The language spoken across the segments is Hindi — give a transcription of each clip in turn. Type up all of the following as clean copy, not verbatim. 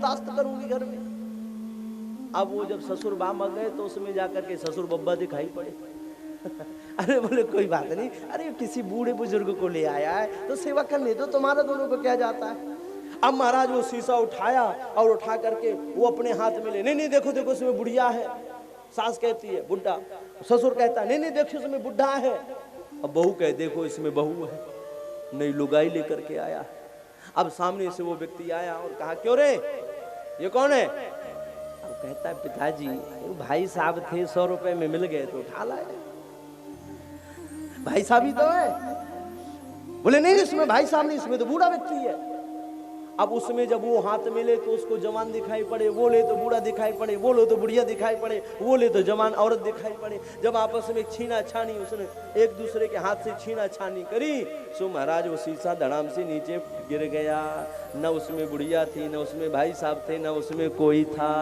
बर्दाश्त करूंगी घर में। अब वो जब ससुर बाम गए तो उसमें जाकर के ससुर बब्बा दिखाई पड़े। अरे बोले कोई बात नहीं, अरे किसी बूढ़े बुजुर्ग को ले आया है तो सेवा करने दो, तुम्हारा दोनों को क्या जाता है। अब महाराज वो शीशा उठाया और उठा करके वो अपने हाथ में ले, नहीं नहीं देखो देखो इसमें बुढ़िया है। सास कहती है बुढ़ा, ससुर कहता है नहीं नहीं देखो इसमें बुढ़ा है। अब बहू कहे देखो इसमें बहू है, नई लुगाई लेकर के आया। अब सामने से वो व्यक्ति आया और कहा क्यों रे ये कौन है। अब कहता है पिताजी भाई साहब थे 100 रुपए में मिल गए तो उठा लाए। भाई साहब ही तो है। बोले नहीं इसमें भाई साहब नहीं, इसमें तो बूढ़ा व्यक्ति है। अब उसमें जब वो हाथ में ले तो उसको जवान दिखाई पड़े, वो ले तो बूढ़ा दिखाई पड़े, वो ले तो बुढ़िया दिखाई पड़े, वो ले तो जवान औरत दिखाई पड़े। जब आपस में छीना छानी उसने एक दूसरे के हाथ से छीना छानी करी सो महाराज वो शीशा धड़ाम से नीचे गिर गया। न उसमें बुढ़िया थी, न उसमें भाई साहब थे, न उसमें कोई था।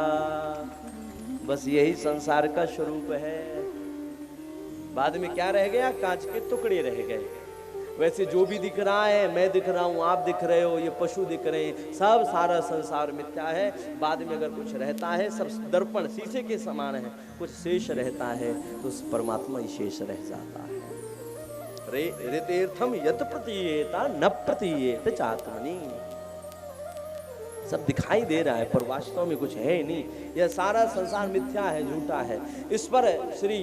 बस यही संसार का स्वरूप है। बाद में क्या रह गया, कांच के टुकड़े रह गए। वैसे जो भी दिख रहा है, मैं दिख रहा हूँ, आप दिख रहे हो, ये पशु दिख रहे हैं, सब सारा संसार मिथ्या है। बाद में अगर कुछ रहता है सब दर्पण शीशे के समान है, कुछ शेष रहता है तो उस परमात्मा ही शेष रह जाता है। ऋतेर्थम यत प्रतीयेता न प्रतीयेत चात्मनि। सब दिखाई दे रहा है पर वास्तव में कुछ है ही नहीं। यह सारा संसार मिथ्या है, झूठा है। इस पर श्री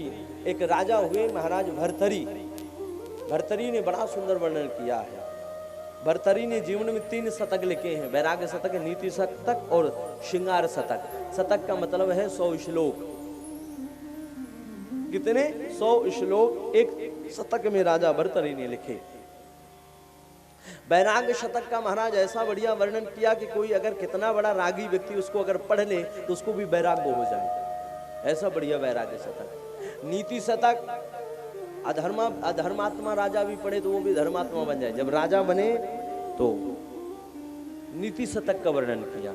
एक राजा हुए महाराज भर्तरी। भर्तरी ने बड़ा सुंदर वर्णन किया है। भर्तरी ने जीवन में 3 शतक लिखे हैं, वैराग्य शतक, नीति शतक और श्रृंगार शतक। शतक का मतलब है 100 श्लोक। कितने 100 श्लोक एक शतक में राजा भर्तरी ने लिखे। वैराग्य शतक का महाराज ऐसा बढ़िया वर्णन किया कि कोई अगर कितना बड़ा रागी व्यक्ति उसको अगर पढ़ ले तो उसको भी वैराग्य हो जाए, ऐसा बढ़िया वैराग्य शतक। नीति शतक अधर्मात्मा राजा भी पढ़े तो वो भी धर्मात्मा बन जाए, जब राजा बने तो नीति शतक का वर्णन किया।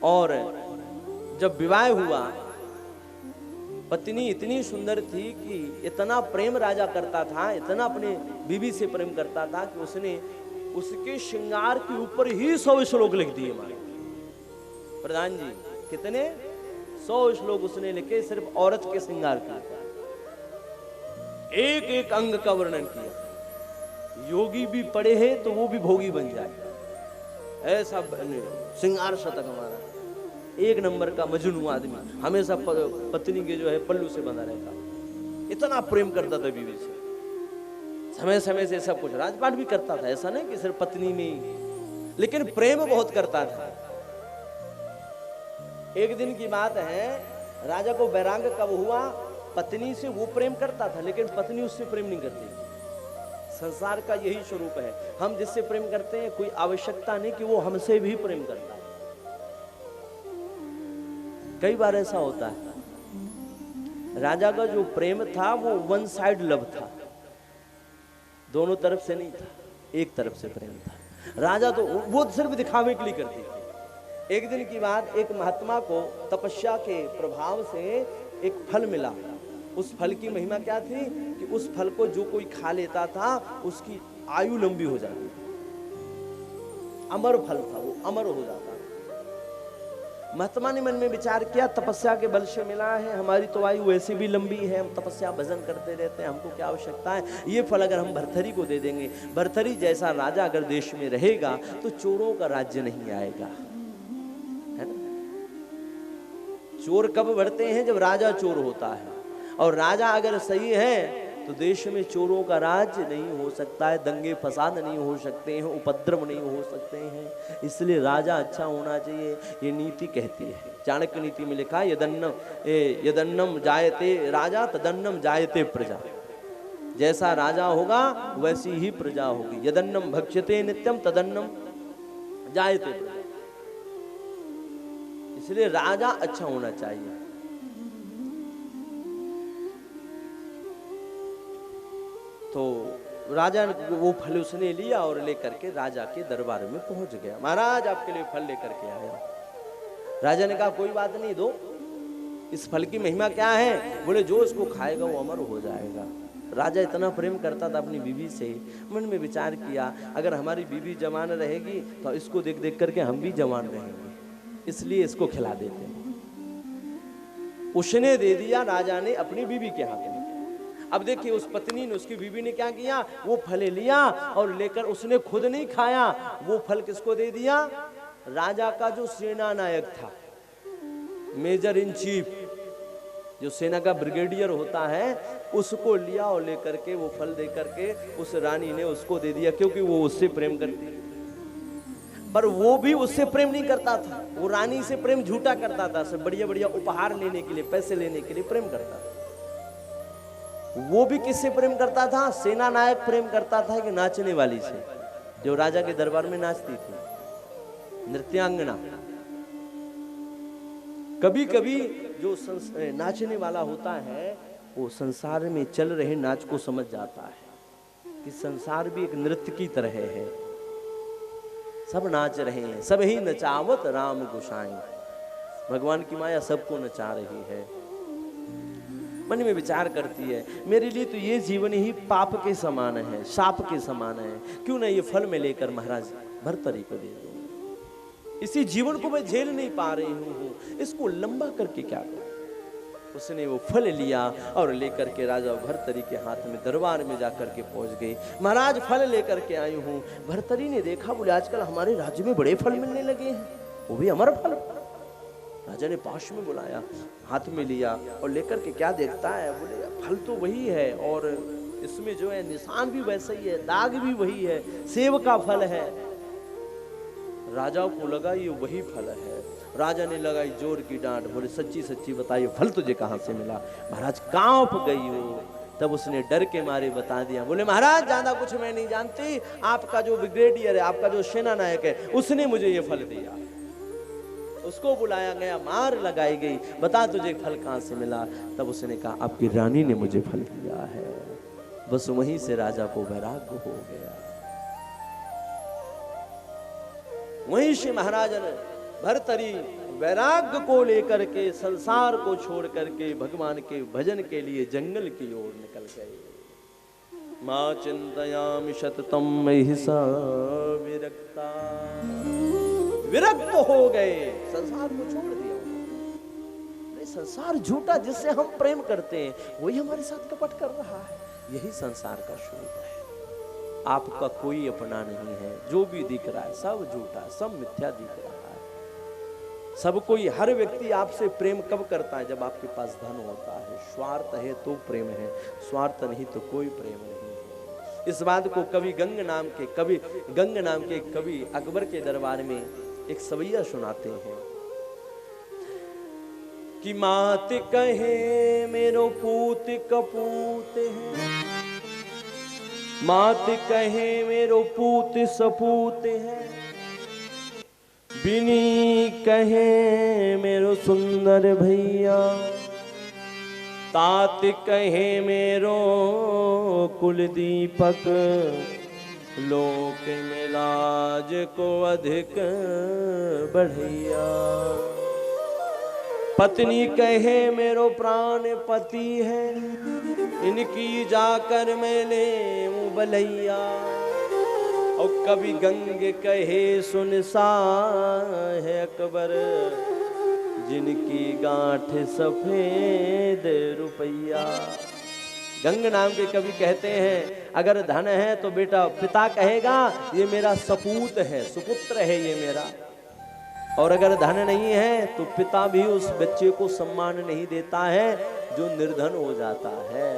और जब विवाह हुआ पत्नी इतनी सुंदर थी कि इतना प्रेम राजा करता था, इतना अपने बीवी से प्रेम करता था कि उसने उसके श्रृंगार के ऊपर ही 100 श्लोक लिख दिए। हमारे प्रधान जी कितने 100 श्लोक उसने लिखे सिर्फ औरत के श्रृंगार के ऊपर, एक एक अंग का वर्णन किया। योगी भी पढ़े हैं तो वो भी भोगी बन जाए, ऐसा श्रृंगार शतक हमारा। एक नंबर का मजनू आदमी, हमेशा पत्नी के जो है पल्लू से बंधा रहता, इतना प्रेम करता था बीवी से, समय समय से सब कुछ राजपाट भी करता था, ऐसा नहीं कि सिर्फ पत्नी में, लेकिन प्रेम बहुत करता था। एक दिन की बात है, राजा को वैराग्य कब हुआ, पत्नी से वो प्रेम करता था लेकिन पत्नी उससे प्रेम नहीं करती। संसार का यही स्वरूप है, हम जिससे प्रेम करते हैं कोई आवश्यकता नहीं कि वो हमसे भी प्रेम करता है। कई बार ऐसा होता है, राजा का जो प्रेम था वो वन साइड लव था, दोनों तरफ से नहीं था, एक तरफ से प्रेम था। राजा तो वो सिर्फ दिखावे के लिए करती थी। एक दिन की बात, एक महात्मा को तपस्या के प्रभाव से एक फल मिला। उस फल की महिमा क्या थी कि उस फल को जो कोई खा लेता था उसकी आयु लंबी हो जाती थी। अमर फल था, वो अमर हो जाता। महात्मा ने मन में विचार किया, तपस्या के बल से मिला है, हमारी तो आयु वैसे भी लंबी है, हम तपस्या भजन करते रहते हैं, हमको क्या आवश्यकता है, ये फल अगर हम भर्तरी को दे देंगे, भर्तरी जैसा राजा अगर देश में रहेगा तो चोरों का राज्य नहीं आएगा, है ना। चोर कब बढ़ते हैं, जब राजा चोर होता है, और राजा अगर सही है तो देश में चोरों का राज्य नहीं हो सकता है, दंगे फसाद नहीं हो सकते हैं, उपद्रव नहीं हो सकते हैं। इसलिए राजा अच्छा होना चाहिए, ये नीति कहती है। चाणक्य नीति में लिखा, यदन्नम जायते राजा तदन्नम जायते प्रजा। जैसा राजा होगा वैसी ही प्रजा होगी। यदन्नम भक्ष्यते नित्यम तदन्नम जायते प्रजा। इसलिए राजा अच्छा होना चाहिए। तो राजा वो फल उसने लिया और लेकर के राजा के दरबार में पहुंच गया। महाराज आपके लिए फल लेकर के आया। राजा ने कहा कोई बात नहीं, दो। इस फल की महिमा क्या है? बोले जो इसको खाएगा वो अमर हो जाएगा। राजा इतना प्रेम करता था अपनी बीवी से, मन में विचार किया अगर हमारी बीवी जवान रहेगी तो इसको देख देख करके हम भी जवान रहेंगे, इसलिए इसको खिला देते हैं। उसने दे दिया राजा ने अपनी बीवी के हाथ में। अब देखिए उस पत्नी ने, उसकी बीवी ने क्या किया, वो फल लिया और लेकर उसने खुद नहीं खाया, वो फल किसको दे दिया, राजा का जो सेना नायक था, मेजर इन चीफ, जो सेना का ब्रिगेडियर होता है, उसको लिया और लेकर के वो फल दे करके उस रानी ने उसको दे दिया, क्योंकि वो उससे प्रेम करती है। पर वो भी उससे प्रेम नहीं करता था, वो रानी से प्रेम झूठा करता था, सब बढ़िया बढ़िया उपहार लेने के लिए, पैसे लेने के लिए प्रेम करता था। वो भी किससे प्रेम करता था, सेना नायक प्रेम करता था कि नाचने वाली से, जो राजा के दरबार में नाचती थी, नृत्यांगना। कभी कभी जो नाचने वाला होता है वो संसार में चल रहे नाच को समझ जाता है कि संसार भी एक नृत्य की तरह है, सब नाच रहे हैं, सब ही नचावत राम गोसाई, भगवान की माया सबको नचा रही है। मन में विचार करती है, मेरे लिए तो ये जीवन ही पाप के समान है, शाप के समान है, क्यों ना ये फल में लेकर महाराज भर्तरी को दे दूं, इसी जीवन को मैं झेल नहीं पा रही हूँ, इसको लंबा करके क्या करूं। उसने वो फल लिया और लेकर के राजा भर्तरी के हाथ में दरबार में जाकर के पहुंच गई। महाराज फल लेकर के आई हूँ। भर्तरी ने देखा, बोले आजकल हमारे राज्य में बड़े फल मिलने लगे हैं, वो भी अमर फल। राजा ने पास में बुलाया, हाथ में लिया और लेकर के क्या देखता है, बोले फल तो वही है और इसमें जो है निशान भी वैसा ही है, दाग भी वही है, सेब का फल है। राजा को लगा ये वही फल है। राजा ने लगाई जोर की डांट, बोले सच्ची सच्ची बताइए फल तुझे कहां से मिला। महाराज कांप गई हो। तब उसने डर के मारे बता दिया, बोले महाराज ज्यादा कुछ मैं नहीं जानती, आपका जो ब्रिगेडियर है, आपका जो सेना नायक है, उसने मुझे ये फल दिया। उसको बुलाया गया, मार लगाई गई, बता तुझे फल कहां से मिला। तब उसने कहा आपकी रानी ने मुझे फल दिया है। बस वहीं से राजा को वैराग्य हो गया। वहीं से महाराज भर्तरी वैराग्य को लेकर के, संसार को छोड़ करके भगवान के भजन के लिए जंगल की ओर निकल गए। मां चिंतयामि सततम मयि सा विरक्ता, विरक्त हो गए, संसार को छोड़ दिया। संसार झूठा जिससे हम प्रेम करते हैं वही हमारे साथ कपट कर रहा है। यही संसार का स्वरूप है। आपका कोई अपना नहीं है, जो भी दिख रहा है सब झूठा, सब मिथ्या दिख रहा है। सब कोई, हर व्यक्ति आपसे प्रेम कब करता है, जब आपके पास धन होता है। स्वार्थ है तो प्रेम है, स्वार्थ नहीं तो कोई प्रेम नहीं है। इस बात को कवि गंग नाम के कवि अकबर के दरबार में एक सवैया सुनाते हैं कि मात कहे मेरो पूत कपूत है, मात कहे मेरो पूत सपूत है, बिनी कहे मेरो सुंदर भैया, तात कहे मेरो कुल दीपक, लोक में लाज को अधिक बढ़ैया, पत्नी कहे मेरो प्राण पति है, इनकी जाकर मैं ले बलैया, और कभी गंग कहे सुन सा है अकबर, जिनकी गांठ सफेद रुपैया। गंग नाम के कवि कहते हैं अगर धन है तो बेटा पिता कहेगा ये मेरा सपूत है, सुपुत्र है ये मेरा, और अगर धन नहीं है तो पिता भी उस बच्चे को सम्मान नहीं देता है जो निर्धन हो जाता है।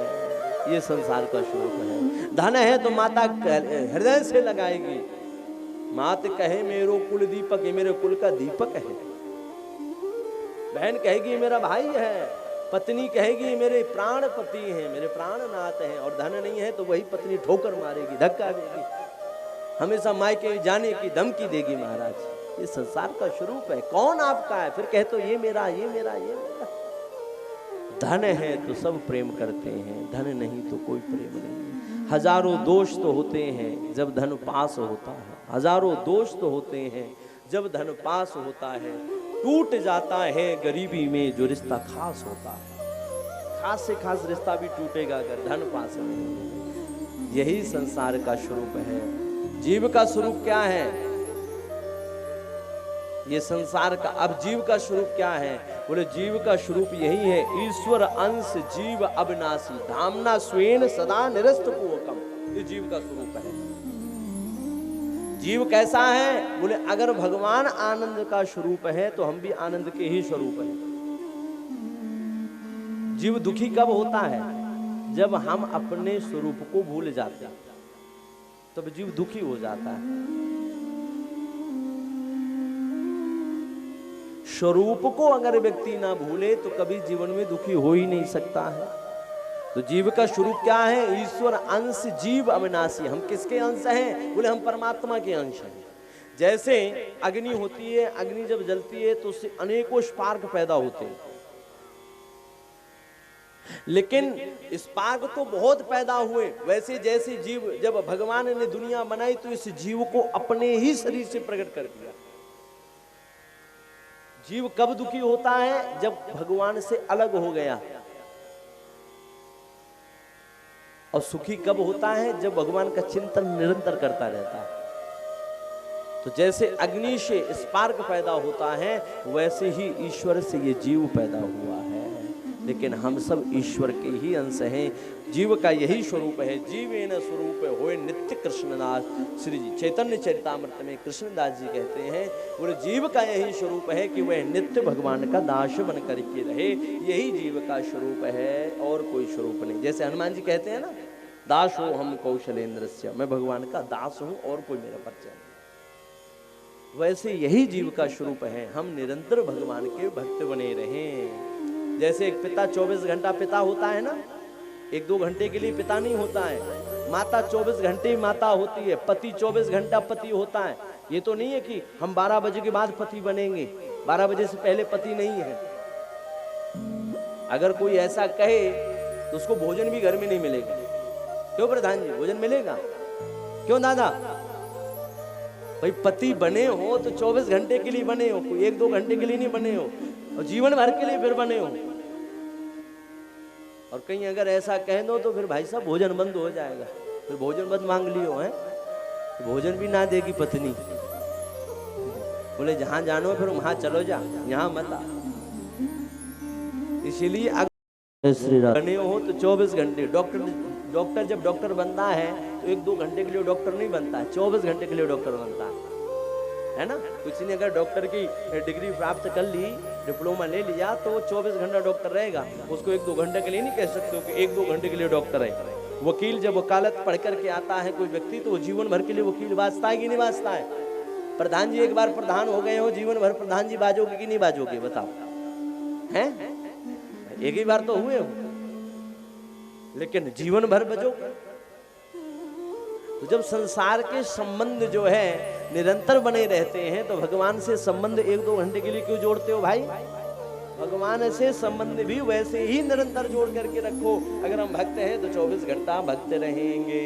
ये संसार का स्वरूप है। धन है तो माता हृदय से लगाएगी, मात कहे मेरो कुल दीपक, ये मेरे कुल का दीपक है, बहन कहेगी मेरा भाई है, पत्नी कहेगी मेरे प्राण पति हैं, मेरे प्राणनाथ हैं, और धन नहीं है तो वही पत्नी ठोकर मारेगी, धक्का देगी, हमेशा मायके जाने की धमकी देगी। महाराज ये संसार का स्वरूप है। कौन आपका है, फिर कहते हो ये मेरा, ये मेरा, ये मेरा। धन है तो सब प्रेम करते हैं, धन नहीं तो कोई प्रेम नहीं। हजारों दोष तो होते हैं जब धन पास होता है, हजारों दोष तो होते हैं जब धन पास होता है। टूट जाता है गरीबी में जो रिश्ता खास होता है। खास से खास रिश्ता भी टूटेगा अगर धन पास में नहीं। यही संसार का स्वरूप है। जीव का स्वरूप क्या है? ये संसार का। अब जीव का स्वरूप क्या है? बोले जीव का स्वरूप यही है, ईश्वर अंश जीव अविनाशी धामना स्वेन सदा निरस्त पूर्वकम। ये जीव का स्वरूप है। जीव कैसा है? बोले अगर भगवान आनंद का स्वरूप है तो हम भी आनंद के ही स्वरूप हैं। जीव दुखी कब होता है? जब हम अपने स्वरूप को भूल जाते हैं, तब जीव दुखी हो जाता है। स्वरूप को अगर व्यक्ति ना भूले तो कभी जीवन में दुखी हो ही नहीं सकता है। तो जीव का स्वरूप क्या है? ईश्वर अंश जीव अविनाशी। हम किसके अंश हैं? बोले हम परमात्मा के अंश हैं। जैसे अग्नि होती है, अग्नि जब जलती है तो उससे अनेकों स्पार्क पैदा होते हैं, लेकिन स्पार्क तो बहुत पैदा हुए। वैसे जैसे जीव, जब भगवान ने दुनिया बनाई तो इस जीव को अपने ही शरीर से प्रकट कर दिया। जीव कब दुखी होता है? जब भगवान से अलग हो गया। और सुखी कब होता है? जब भगवान का चिंतन निरंतर करता रहता है। तो जैसे अग्नि से स्पार्क पैदा होता है, वैसे ही ईश्वर से ये जीव पैदा हुआ है। लेकिन हम सब ईश्वर के ही अंश हैं। जीव का यही स्वरूप है। जीवेन स्वरूप होए नित्य कृष्णदास। श्री जी चैतन्य चरितामृत में कृष्णदास जी कहते हैं, बोले जीव का यही स्वरूप है कि वह नित्य भगवान का दास बन करके रहे। यही जीव का स्वरूप है, और कोई स्वरूप नहीं। जैसे हनुमान जी कहते हैं ना, दास हो हम कौशलेंद्रस्य, मैं भगवान का दास हूं और कोई मेरा परिचय नहीं। वैसे यही जीव का स्वरूप है, हम निरंतर भगवान के भक्त बने रहें। जैसे एक पिता 24 घंटा पिता होता है ना, 1-2 घंटे के लिए पिता नहीं होता है। माता 24 घंटे माता होती है, पति 24 घंटा पति होता है। ये तो नहीं है कि हम 12 बजे के बाद पति बनेंगे, 12 बजे से पहले पति नहीं है। अगर कोई ऐसा कहे तो उसको भोजन भी घर में नहीं मिलेगा। क्यों प्रधान जी, भोजन मिलेगा? क्यों दादा? भाई पति बने हो तो 24 घंटे के लिए बने हो, कोई 1-2 घंटे के लिए नहीं बने हो, और जीवन भर के लिए फिर बने हो। और कहीं अगर ऐसा कह दो तो फिर भाई साहब भोजन बंद हो जाएगा, फिर भोजन बंद मांग लियो है तो भोजन भी ना देगी पत्नी। बोले जहां जानो फिर वहां चलो जा, यहाँ मत आ। इसीलिए अगर बने हो तो 24 घंटे। डॉक्टर जब डॉक्टर बनता है तो 1-2 घंटे के लिए डॉक्टर नहीं बनता है, 24 घंटे के लिए डॉक्टर बनता है ना। किसी ने अगर डॉक्टर की डिग्री प्राप्त कर ली, डिप्लोमा ले लिया, तो 24 घंटा डॉक्टर रहेगा। उसको 1-2 घंटे के लिए नहीं कह सकते हो कि 1-2 घंटे के लिए डॉक्टर है। वकील जब वकालत पढ़ करके आता है कोई व्यक्ति, तो वो जीवन भर के लिए वकील बाजता है कि नहीं बाजता है? प्रधान जी एक बार प्रधान हो गए हो, जीवन भर प्रधान जी बाजोगे कि नहीं बाजोगे? बताओ, हैं? एक ही बार तो हुए हो, लेकिन जीवन भर बजोगे। तो जब संसार के संबंध जो है निरंतर बने रहते हैं, तो भगवान से संबंध 1-2 घंटे के लिए क्यों जोड़ते हो भाई? भगवान से संबंध भी वैसे ही निरंतर जोड़ करके रखो। अगर हम भक्त हैं तो 24 घंटा भक्त रहेंगे।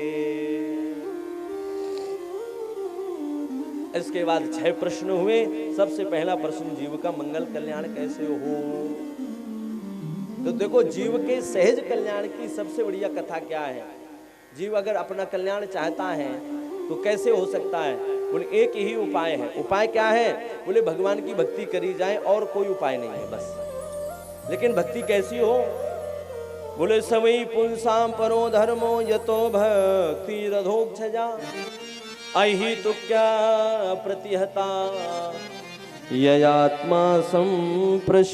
इसके बाद 6 प्रश्न हुए। सबसे पहला प्रश्न, जीव का मंगल कल्याण कैसे हो? तो देखो, जीव के सहज कल्याण की सबसे बढ़िया कथा क्या है? जीव अगर अपना कल्याण चाहता है तो कैसे हो सकता है? बोले एक ही उपाय है। उपाय क्या है? बोले भगवान की भक्ति करी जाए, और कोई उपाय नहीं है बस। लेकिन भक्ति कैसी हो? बोले सवई पुंसाम परो धर्मो यतो भक्ति रधोक्षजा अहि तो क्या प्रतिहता ययात्मा संप्रसीदति।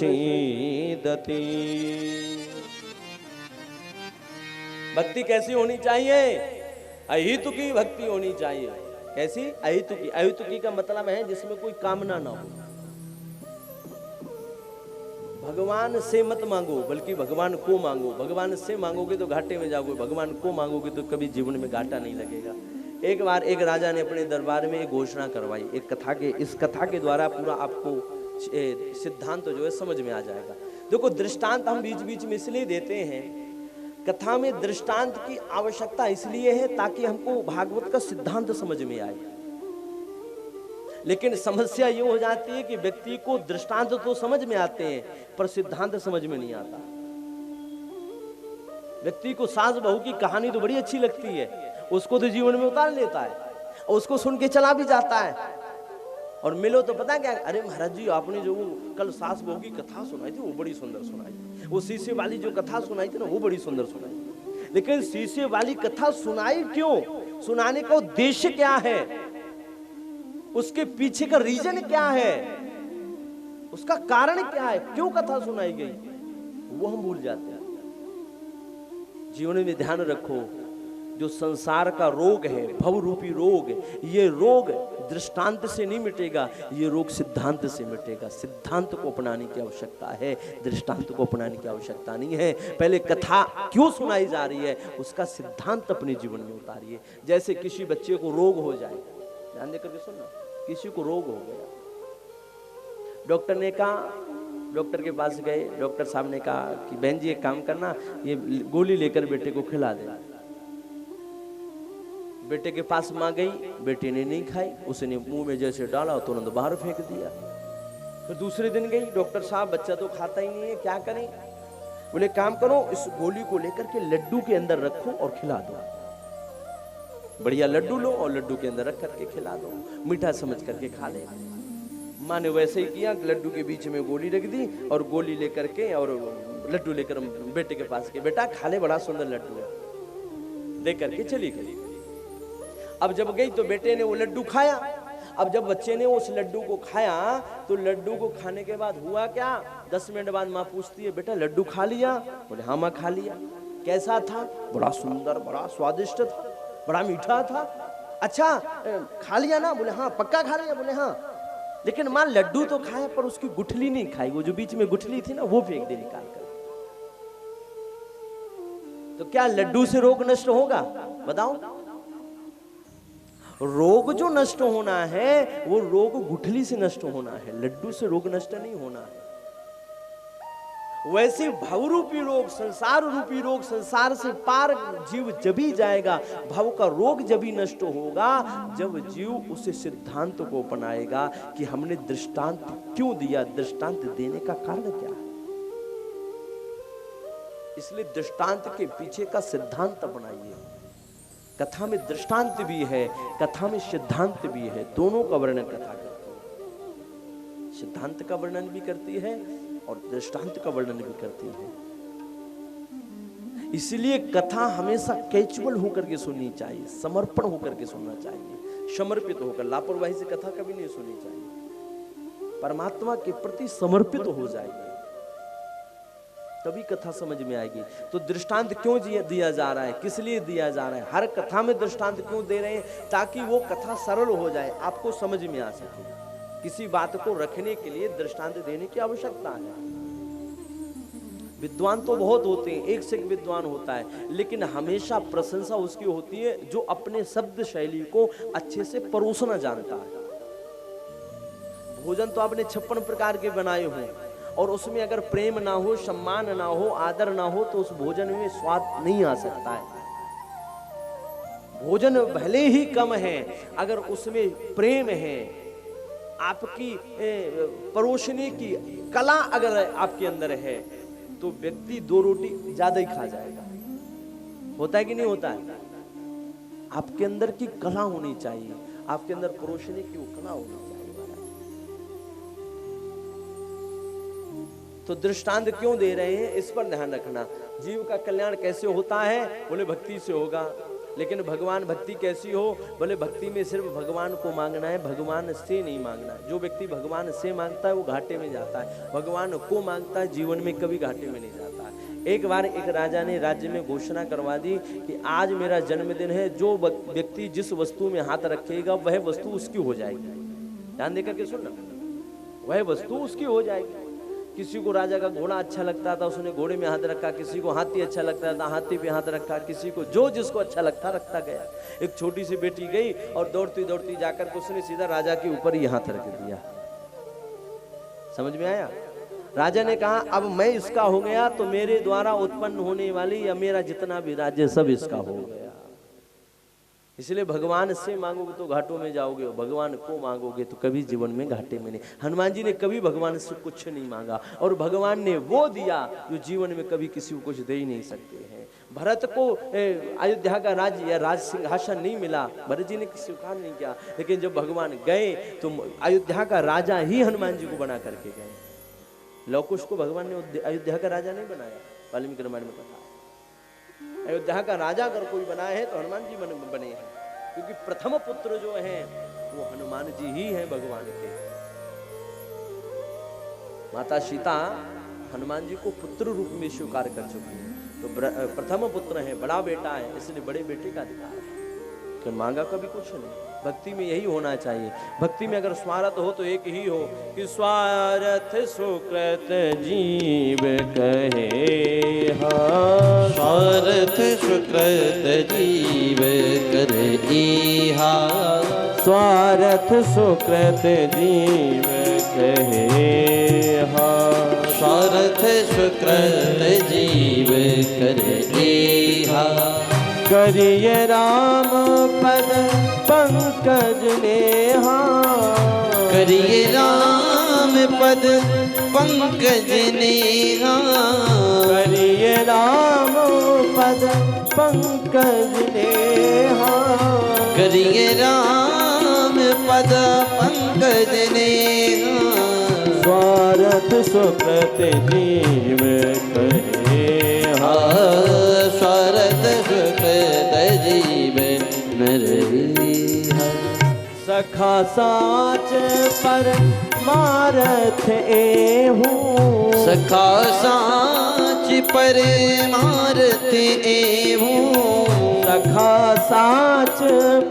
भक्ति कैसी होनी चाहिए? अहितुकी भक्ति होनी चाहिए। कैसी? अहितुकी। अहितुकी का मतलब है जिसमें कोई कामना ना हो। भगवान से मत मांगो, बल्कि भगवान को मांगो। भगवान से मांगोगे तो घाटे में जाओगे, भगवान को मांगोगे तो कभी जीवन में घाटा नहीं लगेगा। एक बार एक राजा ने अपने दरबार में एक घोषणा करवाई, एक कथा के, इस कथा के द्वारा पूरा आपको सिद्धांत जो है समझ में आ जाएगा। देखो, दृष्टांत हम बीच बीच में इसलिए देते हैं, कथा में दृष्टांत की आवश्यकता इसलिए है ताकि हमको भागवत का सिद्धांत समझ में आए। लेकिन समस्या ये हो जाती है कि व्यक्ति को दृष्टांत तो समझ में आते हैं पर सिद्धांत समझ में नहीं आता। व्यक्ति को सास बहू की कहानी तो बड़ी अच्छी लगती है, उसको तो जीवन में उतार लेता है और उसको सुन के चला भी जाता है। और मिलो तो पता क्या, अरे महाराज जी आपने जो कल सास बहू की कथा सुनाई थी वो बड़ी सुंदर सुनाई, वो शीशे वाली जो कथा सुनाई थी ना वो बड़ी सुंदर सुनाई। लेकिन शीशे वाली कथा सुनाई क्यों, सुनाने का उद्देश्य क्या है, उसके पीछे का रीजन क्या है, उसका कारण क्या है, क्यों कथा सुनाई गई, वो हम भूल जाते हैं। जीवन में ध्यान रखो, जो संसार का रोग है, भव रूपी रोग, ये रोग दृष्टांत से नहीं मिटेगा, ये रोग सिद्धांत से मिटेगा। सिद्धांत को अपनाने की आवश्यकता है, दृष्टांत को अपनाने की आवश्यकता नहीं है। पहले कथा क्यों सुनाई जा रही है उसका सिद्धांत अपने जीवन में उतारिए। जैसे किसी बच्चे को रोग हो जाए, ध्यान देकर के सुनना, किसी को रोग हो गया, डॉक्टर ने कहा, डॉक्टर के पास गए, डॉक्टर साहब ने कहा कि बहन जी एक काम करना, ये गोली लेकर बेटे को खिला दे। बेटे के पास मां गई, बेटे ने नहीं खाई, उसने मुंह में जैसे डाला तुरंत बाहर फेंक दिया। फिर दूसरे दिन गई, डॉक्टर साहब बच्चा तो खाता ही नहीं है, क्या करें। बोले काम करो, इस गोली को लेकर के लड्डू के अंदर रखो और खिला दो। बढ़िया लड्डू लो और लड्डू के अंदर रख करके खिला दो, मीठा समझ करके खा ले। माँ ने वैसे ही किया, लड्डू के बीच में गोली रख दी और गोली लेकर के और लड्डू लेकर बेटे के पास गए, बेटा खा ले, बड़ा सुंदर लड्डू है, दे करके चली गई। अब जब गई तो बेटे ने वो लड्डू खाया। अब जब बच्चे ने उस लड्डू को खाया तो लड्डू को खाने के बाद हुआ क्या, 10 मिनट बाद माँ पूछती है बेटा लड्डू खा लिया, बोले हाँ माँ खा लिया। कैसा था, बड़ा सुंदर, बड़ा स्वादिष्ट था, बड़ा मीठा था। अच्छा खा लिया ना, बोले हाँ। पक्का खा लिया, बोले हाँ। लेकिन माँ लड्डू तो खाया पर उसकी गुठली नहीं खाई, वो जो बीच में गुठली थी ना वो फेंक दे निकाल कर। तो क्या लड्डू से रोग नष्ट होगा, बताओ। रोग जो नष्ट होना है वो रोग गुठली से नष्ट होना है, लड्डू से रोग नष्ट नहीं होना है। वैसे भव रूपी रोग, संसार रूपी रोग, संसार से पार जीव जब ही जाएगा, भव का रोग जब ही नष्ट होगा जब जीव उसे सिद्धांत को अपनाएगा कि हमने दृष्टांत क्यों दिया, दृष्टांत देने का कारण क्या है। इसलिए दृष्टांत के पीछे का सिद्धांत अपनाइए। कथा में दृष्टांत भी है, कथा में सिद्धांत भी है, दोनों का वर्णन कथा करती है। सिद्धांत का वर्णन भी करती है और दृष्टांत का वर्णन भी करती है। इसलिए कथा हमेशा कैजुअल होकर के सुननी चाहिए, समर्पण होकर के सुनना चाहिए, समर्पित होकर। लापरवाही से कथा कभी नहीं सुननी चाहिए, परमात्मा के प्रति समर्पित हो जाइए, तभी कथा समझ में आएगी। तो दृष्टांत क्यों दिया जा रहा है, किस लिए दिया जा रहा है, हर कथा में दृष्टांत क्यों दे रहे हैं, ताकि वो कथा सरल हो जाए, आपको समझ में आ सके। किसी बात को रखने के लिए दृष्टांत देने की आवश्यकता है। विद्वान तो बहुत होते हैं, एक से एक विद्वान होता है, लेकिन हमेशा प्रशंसा उसकी होती है जो अपने शब्द शैली को अच्छे से परोसना जानता है। भोजन तो आपने 56 प्रकार के बनाए हों और उसमें अगर प्रेम ना हो, सम्मान ना हो, आदर ना हो तो उस भोजन में स्वाद नहीं आ सकता है। भोजन भले ही कम है, अगर उसमें प्रेम है, आपकी परोसने की कला अगर आपके अंदर है तो व्यक्ति 2 रोटी ज्यादा ही खा जाएगा। होता है कि नहीं होता है? आपके अंदर की कला होनी चाहिए, आपके अंदर परोसने की वो कला होनी चाहिए। तो दृष्टांत क्यों दे रहे हैं, इस पर ध्यान रखना। जीव का कल्याण कैसे होता है, बोले भक्ति से होगा। लेकिन भगवान भक्ति कैसी हो, बोले भक्ति में सिर्फ भगवान को मांगना है, भगवान से नहीं मांगना है। जो व्यक्ति भगवान से मांगता है वो घाटे में जाता है, भगवान को मांगता है जीवन में कभी घाटे में नहीं जाता है। एक बार एक राजा ने राज्य में घोषणा करवा दी कि आज मेरा जन्मदिन है, जो व्यक्ति जिस वस्तु में हाथ रखेगा वह वस्तु उसकी हो जाएगी। ध्यान देकर के सुनना, वह वस्तु उसकी हो जाएगी। किसी को राजा का घोड़ा अच्छा लगता था, उसने घोड़े में हाथ रखा, किसी को हाथी अच्छा लगता था, हाथी पे हाथ रखा, किसी को जो जिसको अच्छा लगता रखता गया। एक छोटी सी बेटी गई और दौड़ती दौड़ती जाकर के उसने सीधा राजा के ऊपर ही हाथ रख दिया। समझ में आया? राजा ने कहा अब मैं इसका हो गया तो मेरे द्वारा उत्पन्न होने वाली या मेरा जितना भी राज्य सब इसका हो गया। इसलिए भगवान से मांगोगे तो घाटों में जाओगे, भगवान को मांगोगे तो कभी जीवन में घाटे में नहीं। हनुमान जी ने कभी भगवान से कुछ नहीं मांगा और भगवान ने वो दिया जो जीवन में कभी किसी को कुछ दे ही नहीं सकते हैं। भरत को अयोध्या का राज्य या राज सिंहासन नहीं मिला, भरत जी ने स्वीकार नहीं किया, लेकिन जब भगवान गए तो अयोध्या का राजा ही हनुमान जी को बना करके गए। लवकुश को भगवान ने अयोध्या का राजा नहीं बनाया, वाल्मीकि रामायण में कहा है। अयोध्या का राजा अगर कोई बनाए है तो हनुमान जी बने हैं, क्योंकि प्रथम पुत्र जो हैं वो हनुमान जी ही हैं भगवान के। माता सीता हनुमान जी को पुत्र रूप में स्वीकार कर चुकी है, तो प्रथम पुत्र है, बड़ा बेटा है, इसलिए बड़े बेटे का अधिकार है। तो मांगा कभी कुछ नहीं, भक्ति में यही होना चाहिए। भक्ति में अगर स्वार्थ हो तो एक ही हो कि स्वार्थ सुकृत जीव कहे, हाँ स्वार्थ सुकृत जीव करे हा, स्वार्थ सुकृत जीव कहे, हाँ स्वार्थ सुकृत जीव करे हा। करिए राम पद पंकज नेहा, करिए राम पद पंकज नेहा, करिए राम पद पंकज नेहा, करिए राम पद पंकज नेहा। स्वार्थ सुकृत जीव कहे, हा स्वार्थ सुकृत जीव नरहा। सखा साच पर मारथ एहू, सखा साच पर मारथ एहू, सखा साच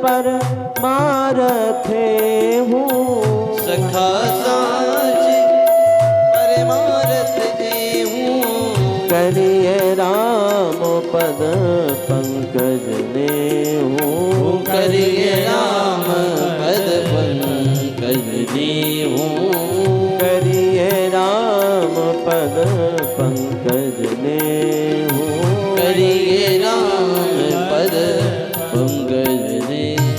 पर मारथ एहू, सखा साच पर मारथ एहू। करिए राम पद पंकज नेहू, करिए राम पद पंकज नेहू, करिए राम पद पंकज नेहू, करिए राम पद पंकज नेहू।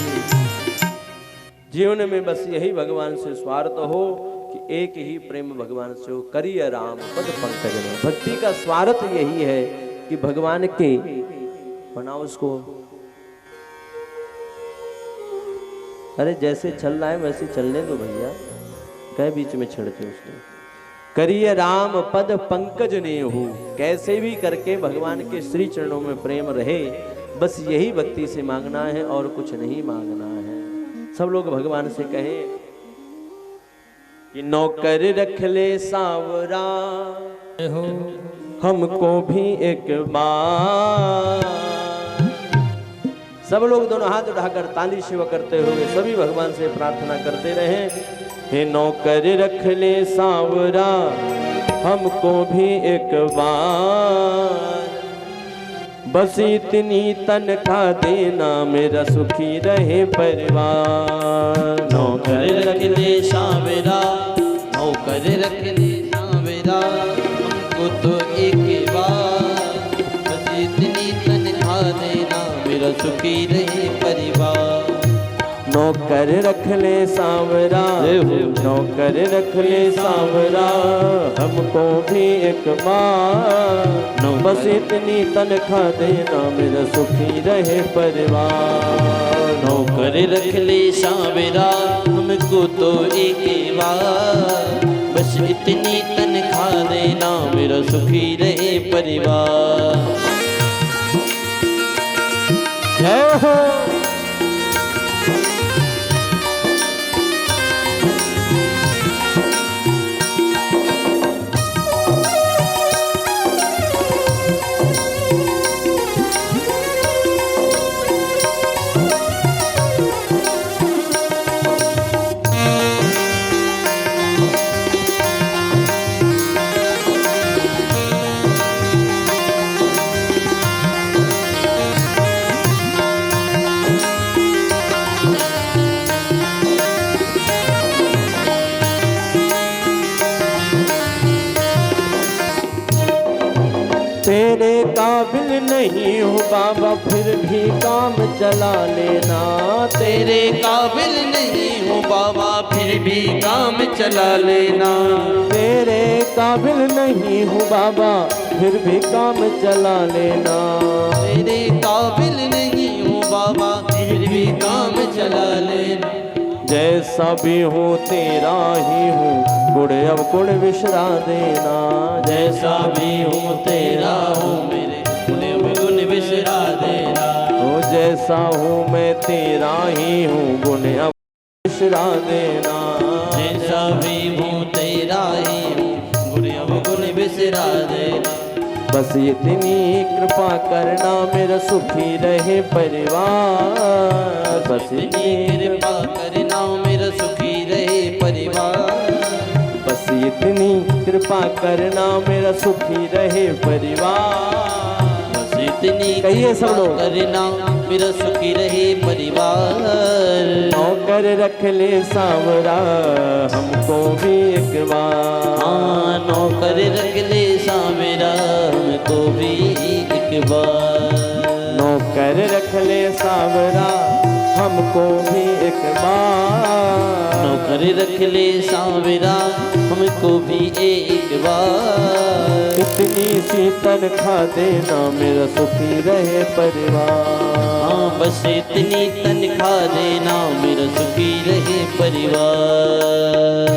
जीवन में बस यही भगवान से स्वार्थ हो कि एक ही प्रेम भगवान से हो, करिए राम पद पंकज में। भक्ति का स्वार्थ यही है कि भगवान के बनाओ उसको, अरे जैसे चल रहा है वैसे चलने दो भैया, कह बीच में छेड़ते उसको। करिए राम पद पंकज ने हो, कैसे भी करके भगवान के श्री चरणों में प्रेम रहे, बस यही भक्ति से मांगना है और कुछ नहीं मांगना है। सब लोग भगवान से कहें कि नौकर रख ले सावरा हमको भी एक बार। सब लोग दोनों हाथ उठाकर ताली सेवा करते हुए सभी भगवान से प्रार्थना करते रहे, हे नौकर रख ले सावरा हमको भी एक बार, बस इतनी तनख्वाह देना मेरा सुखी रहे परिवार। नौकर रख ले सावरा, नौकर रख ले सावरा हमको तो एक बार, बस इतनी तनख्वाह देना मेरा सुखी रहे परिवार। नौकर रख ले सावरा, नौकर रख ले सावरा हमको भी एक बार, बस इतनी तनख्वाह देना मेरा सुखी रहे परिवार। नौकर रख ले सावरा हमको तो एक बार, बस इतनी तनख्वाह देना मेरा सुखी रहे परिवार। जय हो। तेरे काबिल नहीं हूँ बाबा फिर भी काम चला लेना, तेरे काबिल नहीं हूँ बाबा फिर भी काम चला लेना, तेरे काबिल नहीं हूँ बाबा, फिर भी काम चला लेना। तेरे काबिल नहीं हूँ बाबा, फिर भी काम चला लेना। जैसा भी हूँ तेरा ही हूँ, गुण अवगुण बिसरा देना। जैसा भी हूँ तेरा हूँ, मेरे गुण अवगुण बिसरा देना। ओ जैसा हूँ मैं तेरा ही हूँ, गुण अवगुण बिसरा देना। जैसा भी हूँ तेरा ही हूँ, गुण अवगुण बिसरा देना। बस इतनी कृपा करना, मेरा सुखी रहे परिवार। बस इतनी कृपा करना, मेरा सुखी रहे परिवार। बस इतनी कृपा करना, मेरा सुखी रहे परिवार। बस इतनी कहिए सब लोग। करना, मेरा सुखी रहे परिवार। नौकर रख ले सांवरा, हमको भी एक बार। हाँ, नौकर रख ले सांवरा, हमको भी एक बार। नौकर रख ले सांवरा, हमको भी एक बार। नौकर रख ले सांवरा, हमको भी एक बार। इतनी सी तनख्वाह देना, मेरा सुखी रहे परिवार। हाँ, बस इतनी तनख्वाह देना, मेरा सुखी रहे परिवार।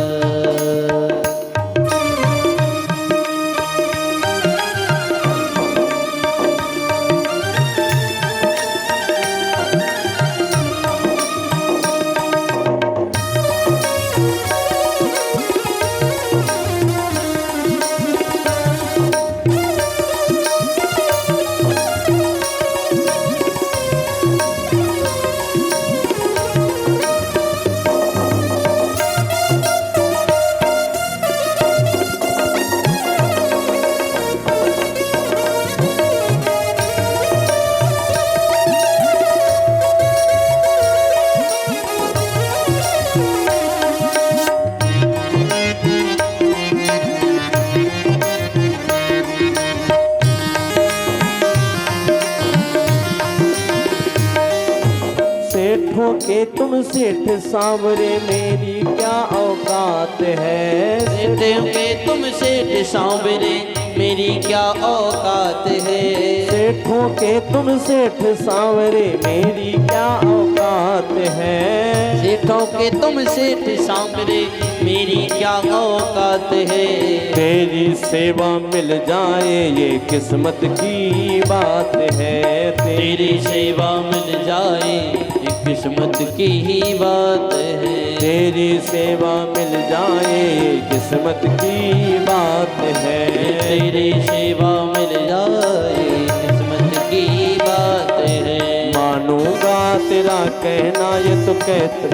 सेठों के तुम सेठ सांवरे, मेरी क्या औकात है। सेठों के तुम सेठ सांवरे, मेरी क्या औकात है। सेठों के तुम सेठ सांवरे, मेरी क्या औकात है। सेठों के तुम सेठ सांवरे, मेरी क्या औकात है। तेरी सेवा मिल जाए ये किस्मत की बात है। तेरी सेवा मिल जाए ये किस्मत की ही बात है। तेरी सेवा मिल जाए ये किस्मत की बात है। तेरी सेवा मिल जाए किस्मत की बात है। मानूंगा तेरा कहना ये तो कहते,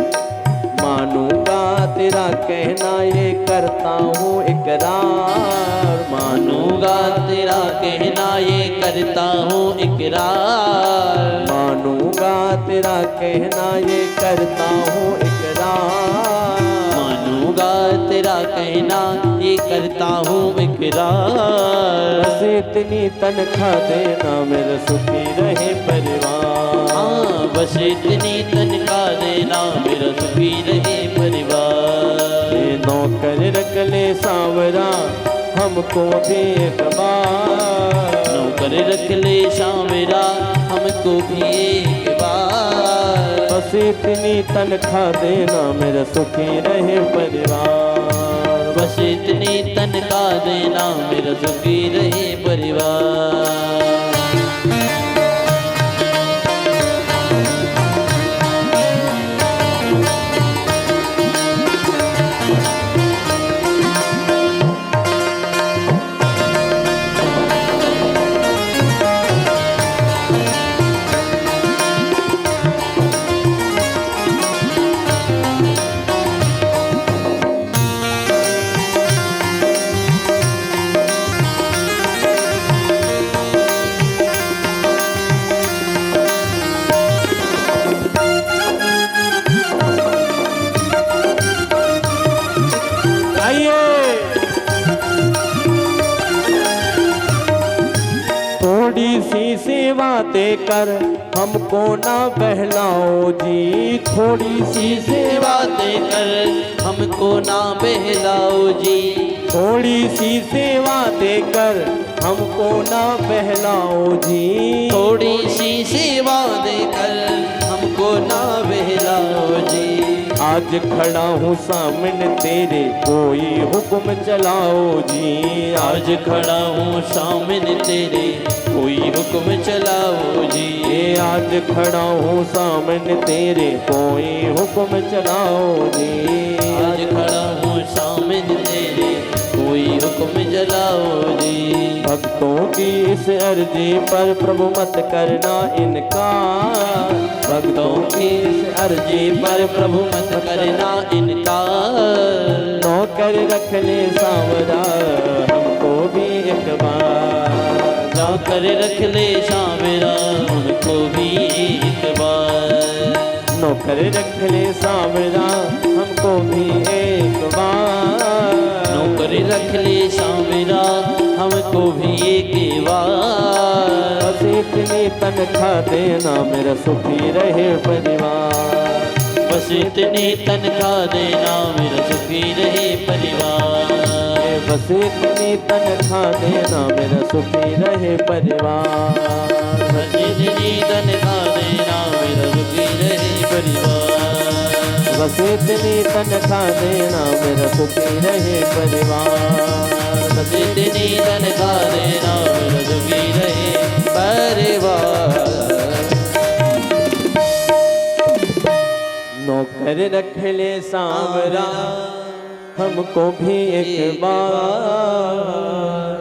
मानूंगा तेरा कहना ये करता हूँ इकरार। मानूंगा तेरा कहना ये करता हूँ इकरार। मानूंगा तेरा कहना ये करता हूँ इकरार। मानूंगा तेरा कहना ये करता हूँ इकरार। बस इतनी तनख्वाह देना, मेरा सुखी रहे परिवार। हाँ, बस इतनी तनख्वाह देना, मेरा सुखी रहे परिवार। ये नौकर रख ले सांवरा, हमको भी एक बार। नौकर रख ले सांवरा, हमको भी एक बार। बस इतनी तनख्वाह देना, मेरा सुखी रहे परिवार। बस इतनी तनख्वाह देना, मेरा सुखी रहे परिवार। थोड़ी सी सेवा देकर हमको ना बहलाओ जी। थोड़ी सी सेवा देकर हमको ना बहलाओ जी। थोड़ी सी सेवा देकर हमको ना बहलाओ जी। थोड़ी सी सेवा देकर हमको ना बहलाओ जी। आज खड़ा हूँ सामने तेरे कोई हुक्म चलाओ जी। आज खड़ा हूँ सामने तेरे कोई हुक्म चलाओ जी। आज खड़ा हूँ सामने तेरे कोई हुक्म चलाओ जी। आज खड़ा हूँ सामने तेरे कोई हुक्म चलाओ जी। भक्तों की इस अर्जी पर प्रभु मत करना इनकार। भक्तों की इस अर्जी पर प्रभु मत करना इनकार। नौकर रख ले सांवरा हमको भी एक बार। नौकर रख ले सांवरा हमको भी एक बार। नौकर रख ले सांवरा हमको भी एक बार। नौकर रख ले सांवरा हमको भी एक बार। बस इतनी तनख्वाह देना मेरा सुखी रहे परिवार। बस इतनी तनख्वाह देना मेरा सुखी रहे परिवार। बस इतनी तनख्वाह देना मेरा सुखी रहे परिवार। बस इतनी तनख्वाह देना मेरा सुखी रहे परिवार। बस इतनी तनख्वाह देना मेरा सुखी रहे परिवार। बस इतनी तनख्वाह देना मेरा सुखी रहे परिवार। नौकर रख ले सांवरा हमको भी एक बार।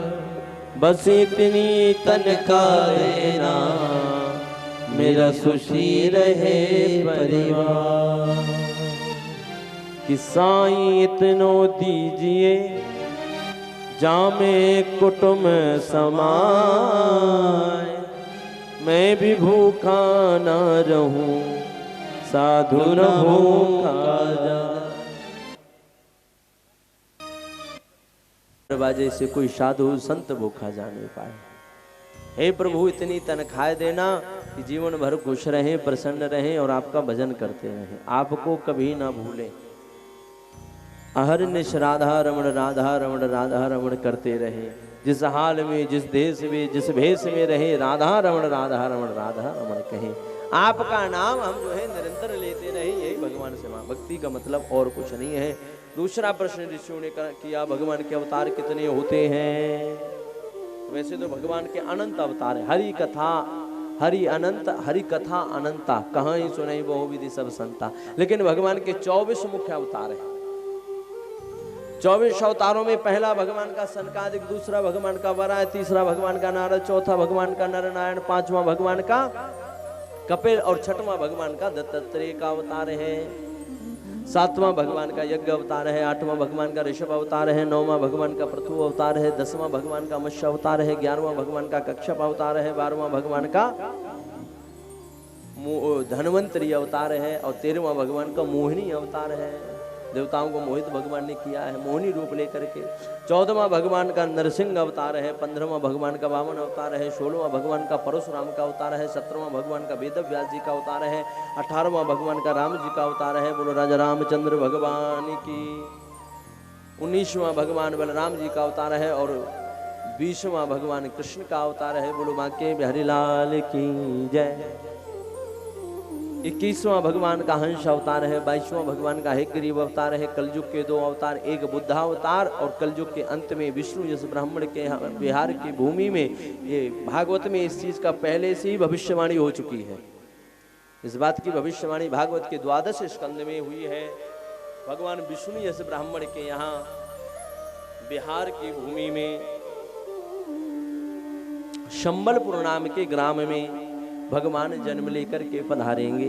बस इतनी तनख्वाह देना मेरा सुखी रहे परिवार। कि साईं इतनो दीजिए जामे कुटुम समाए। मैं भी भूखा न रहूं साधु न भूखा जाए। दरवाजे से कोई साधु संत भूखा जा नहीं पाए। हे प्रभु इतनी तनख्वाह देना कि जीवन भर खुश रहें, प्रसन्न रहें और आपका भजन करते रहें, आपको कभी ना भूलें। अहरनिश राधा रमण राधा रमण राधा रमण करते रहे। जिस हाल में, जिस देश में, जिस भेष में रहे, राधा रमण राधा रमण राधा रमण कहें। आपका नाम हम जो है निरंतर लेते रहे, यही भगवान से मां भक्ति का मतलब और कुछ नहीं है। दूसरा प्रश्न ऋषियों ने किया, भगवान के अवतार कितने होते हैं? वैसे तो भगवान के अनंत अवतार है। हरि कथा हरि अनंत, हरि कथा अनंता, कहाँ ही सुनाई बहु विधि सब संता। लेकिन भगवान के 24 मुख्य अवतार हैं। 24 अवतारों में पहला भगवान का सनकादिक, दूसरा भगवान का वराह, तीसरा भगवान का नारद, चौथा भगवान का नर नारायण, पांचवा भगवान का कपिल और छठवां भगवान का दत्तात्रेय का अवतार है। सातवां भगवान का यज्ञ अवतार है। आठवां भगवान का ऋषभ अवतार है। नौवां भगवान का पृथु अवतार है। 10वां भगवान का मत्स्य अवतार है। 11वां भगवान का कच्छप अवतार है। 12वां भगवान का धन्वंतरी अवतार है और 13वां भगवान का मोहिनी अवतार है। देवताओं को मोहित भगवान ने किया है मोहिनी रूप लेकर के। 14वां भगवान का नरसिंह अवतार है। 15वां भगवान का वामन अवतार है। 16वां भगवान का परशुराम का अवतार है। 17वां भगवान का वेद व्यास जी का अवतार है। 18वां भगवान का राम जी का अवतार है। बोलो राजा रामचंद्र भगवान की। 19वां भगवान बलराम जी का अवतार है और 20वां भगवान कृष्ण का अवतार है। बोलो बांके बिहारी लाल की जय। 21वां भगवान का हंस अवतार है। 22वां भगवान का हेग्रीव अवतार है। कलयुग के 2 अवतार, एक बुद्धावतार और कलयुग के अंत में विष्णु जैसे ब्राह्मण के बिहार की भूमि में। ये भागवत में इस चीज का पहले से ही भविष्यवाणी हो चुकी है। इस बात की भविष्यवाणी भागवत के 12 स्कंद में हुई है। भगवान विष्णु जैसे ब्राह्मण के यहाँ बिहार की भूमि में शंबलपुर नाम के ग्राम में भगवान जन्म लेकर के पधारेंगे।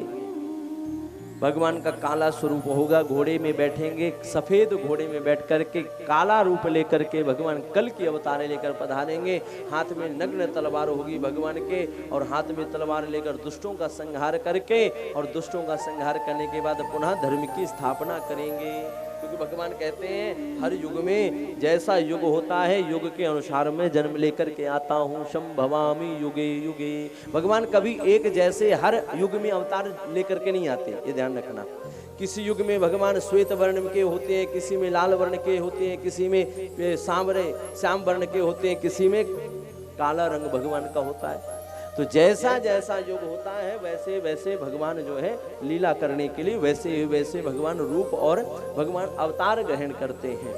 भगवान का काला स्वरूप होगा, घोड़े में बैठेंगे, सफेद घोड़े में बैठ करके काला रूप लेकर के भगवान कल की अवतारे लेकर पधारेंगे। हाथ में नग्न तलवार होगी भगवान के और हाथ में तलवार लेकर दुष्टों का संहार करके और दुष्टों का संहार करने के बाद पुनः धर्म की स्थापना करेंगे। क्योंकि भगवान कहते हैं हर युग में जैसा युग होता है युग के अनुसार मैं जन्म लेकर के आता हूँ। संभवामि युगे युगे। भगवान कभी एक जैसे हर युग में अवतार लेकर के नहीं आते, ये ध्यान रखना। किसी युग में भगवान श्वेत वर्ण के होते हैं, किसी में लाल वर्ण के होते हैं, किसी में श्याम वर्ण के होते हैं, किसी में काला रंग भगवान का होता है। तो जैसा जैसा युग होता है वैसे वैसे भगवान जो है लीला करने के लिए वैसे वैसे भगवान रूप और भगवान अवतार ग्रहण करते हैं।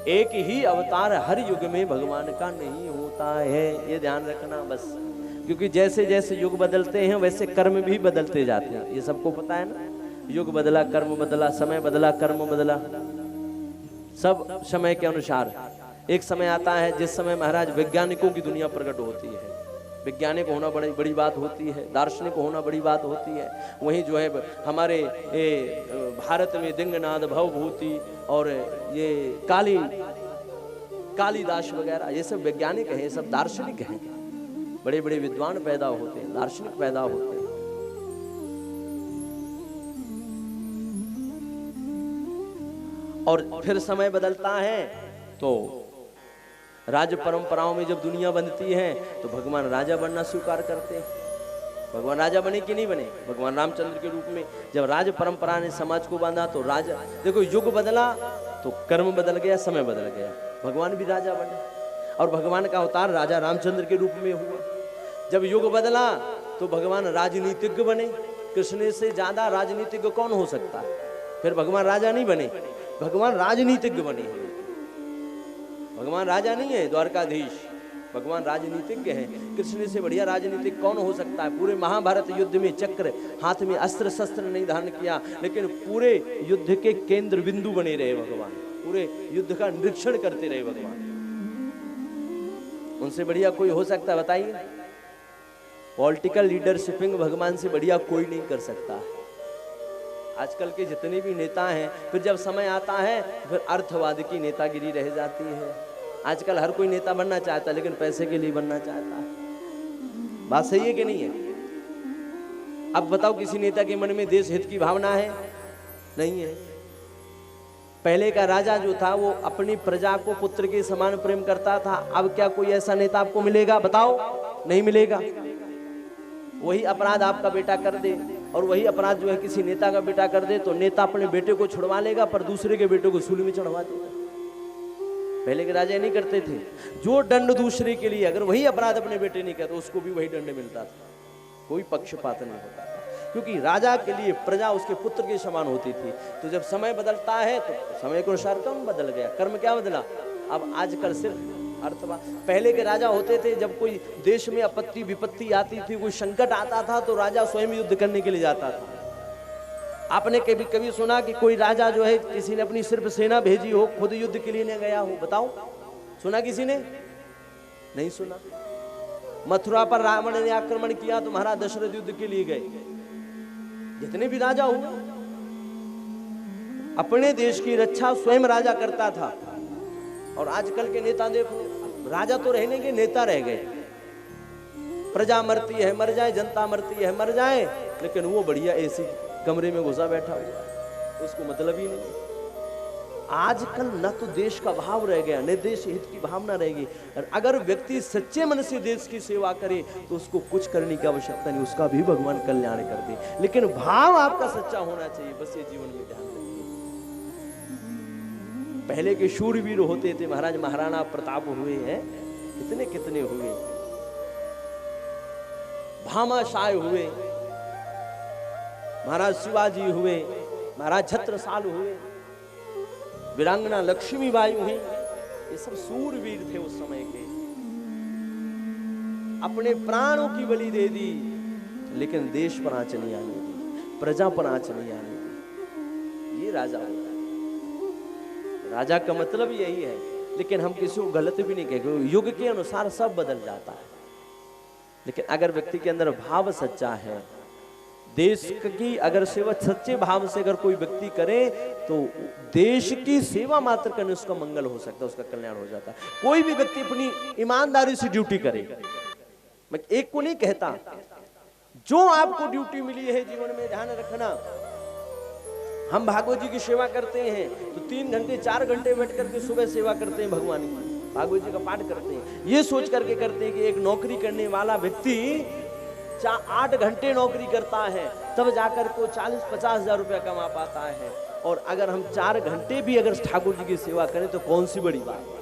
एक ही अवतार हर युग में भगवान का नहीं होता है, ये ध्यान रखना बस। क्योंकि जैसे जैसे युग बदलते हैं वैसे कर्म भी बदलते जाते हैं, ये सबको पता है ना। युग बदला, कर्म बदला, समय बदला, कर्म बदला, सब समय के अनुसार। एक समय आता है जिस समय महाराज वैज्ञानिकों की दुनिया प्रकट होती है, वैज्ञानिक होना बड़ी बड़ी बात होती है, दार्शनिक होना बड़ी बात होती है। वहीं जो है हमारे भारत में दिंगनाथ, भवभूति और ये कालिदास वगैरह ये सब वैज्ञानिक हैं, ये सब दार्शनिक हैं। बड़े बड़े विद्वान पैदा होते हैं, दार्शनिक पैदा होते हैं। और फिर समय बदलता है तो राज परंपराओं में जब दुनिया बनती है तो भगवान राजा बनना स्वीकार करते हैं। भगवान राजा बने कि नहीं बने? भगवान रामचंद्र के रूप में जब राज परंपरा ने समाज को बांधा तो राजा, देखो युग बदला तो कर्म बदल गया, समय बदल गया, भगवान भी राजा बने और भगवान का अवतार राजा रामचंद्र के रूप में हुआ। जब युग बदला तो भगवान राजनीतिज्ञ बने। कृष्ण से ज्यादा राजनीतिज्ञ कौन हो सकता है? फिर भगवान राजा नहीं बने, भगवान राजनीतिज्ञ बने। भगवान राजा नहीं है, द्वारकाधीश, भगवान राजनीतिज्ञ हैं। कृष्ण से बढ़िया राजनीतिक कौन हो सकता है? पूरे महाभारत युद्ध में चक्र, हाथ में अस्त्र शस्त्र नहीं धारण किया, लेकिन पूरे युद्ध के केंद्र बिंदु बने रहे भगवान, पूरे युद्ध का निरीक्षण करते रहे भगवान। उनसे बढ़िया कोई हो सकता है बताइए? पॉलिटिकल लीडरशिपिंग भगवान से बढ़िया कोई नहीं कर सकता। आजकल के जितने भी नेता हैं, फिर जब समय आता है फिर अर्थवाद की नेतागिरी रह जाती है। आजकल हर कोई नेता बनना चाहता है लेकिन पैसे के लिए बनना चाहता है। बात सही है कि नहीं है? अब बताओ किसी नेता के मन में देश हित की भावना है? नहीं है। पहले का राजा जो था वो अपनी प्रजा को पुत्र के समान प्रेम करता था। अब क्या कोई ऐसा नेता आपको मिलेगा? बताओ, नहीं मिलेगा। वही अपराध आपका बेटा कर दे और वही अपराध जो है किसी नेता का बेटा कर दे तो नेता अपने बेटे को छुड़वा लेगा पर दूसरे के बेटे को सूली में चढ़वा देगा। पहले के राजा नहीं करते थे। जो दंड दूसरे के लिए, अगर वही अपराध अपने बेटे नहीं करते उसको भी वही दंड मिलता था, कोई पक्षपात नहीं होता था। क्योंकि राजा के लिए प्रजा उसके पुत्र के समान होती थी। तो जब समय बदलता है तो समय के अनुसार कर्म बदल गया। कर्म क्या बदला? अब आजकल सिर्फ अर्थवाद। पहले के राजा होते थे, जब कोई देश में आपत्ति विपत्ति आती थी, कोई संकट आता था तो राजा स्वयं युद्ध करने के लिए जाता था। आपने कभी कभी सुना कि कोई राजा जो है किसी ने अपनी सिर्फ सेना भेजी हो, खुद युद्ध के लिए नहीं गया हो? बताओ, सुना किसी ने? नहीं सुना। मथुरा पर रावण ने आक्रमण किया तो महाराज दशरथ युद्ध के लिए गए। जितने भी राजा हुए अपने देश की रक्षा स्वयं राजा करता था। और आजकल के नेता देखो, राजा तो रहने के, नेता रह गए। प्रजा मरती है मर जाए, जनता मरती है मर जाए, लेकिन वो बढ़िया एसी कमरे में घुसा बैठा हुआ, उसको मतलब ही नहीं। आजकल न तो देश का भाव रह गया, न देश हित की भावना रहेगी। और अगर व्यक्ति सच्चे मन से देश की सेवा करे तो उसको कुछ करने की आवश्यकता नहीं, उसका भी भगवान कल्याण कर दे। लेकिन भाव आपका सच्चा होना चाहिए, बस ये जीवन में ध्यान रखिए। पहले के शूरवीर होते थे, महाराज महाराणा प्रताप हुए हैं, कितने कितने हुए, भामाशाह हुए, महाराज शिवाजी हुए, महाराज छत्रसाल हुए, वीरांगना लक्ष्मीबाई हुई। ये सब सूरवीर थे उस समय के, अपने प्राणों की बलि दे दी, लेकिन देश पर आंच नहीं आने दी, प्रजा पर आंच नहीं आने दी। ये राजा होता है। राजा का मतलब यही है। लेकिन हम किसी को गलत भी नहीं कहेंगे, युग के अनुसार सब बदल जाता है। लेकिन अगर व्यक्ति के अंदर भाव सच्चा है, देश की अगर सेवा सच्चे भाव से अगर कोई व्यक्ति करे तो देश की सेवा मात्र करने उसका मंगल हो सकता है, उसका कल्याण हो जाता है। कोई भी व्यक्ति अपनी ईमानदारी से ड्यूटी करे, मैं एक को नहीं कहता, जो आपको ड्यूटी मिली है जीवन में ध्यान रखना। हम भागवत जी की सेवा करते हैं तो 3 घंटे 4 घंटे बैठ करके सुबह सेवा करते हैं, भगवान की भागवत जी का पाठ करते हैं। ये सोच करके करते हैं कि एक नौकरी करने वाला व्यक्ति 8 घंटे नौकरी करता है तब जाकर को 40-50 हजार रुपया कमा पाता है। और अगर हम 4 घंटे भी अगर ठाकुर जी की सेवा करें तो कौन सी बड़ी बात है।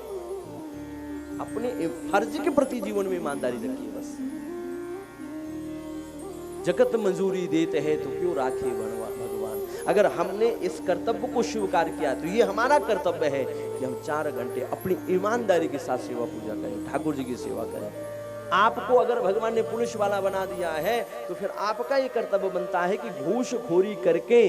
अपने फर्ज के प्रति जीवन में ईमानदारी रखिए बस। जगत मंजूरी देते हैं तो क्यों राखे भगवान। अगर हमने इस कर्तव्य को स्वीकार किया तो ये हमारा कर्तव्य है कि हम 4 घंटे अपनी ईमानदारी के साथ सेवा पूजा करें, ठाकुर जी की सेवा करें। आपको अगर भगवान ने पुलिस वाला बना दिया है तो फिर आपका ये कर्तव्य बनता है कि घूसखोरी करके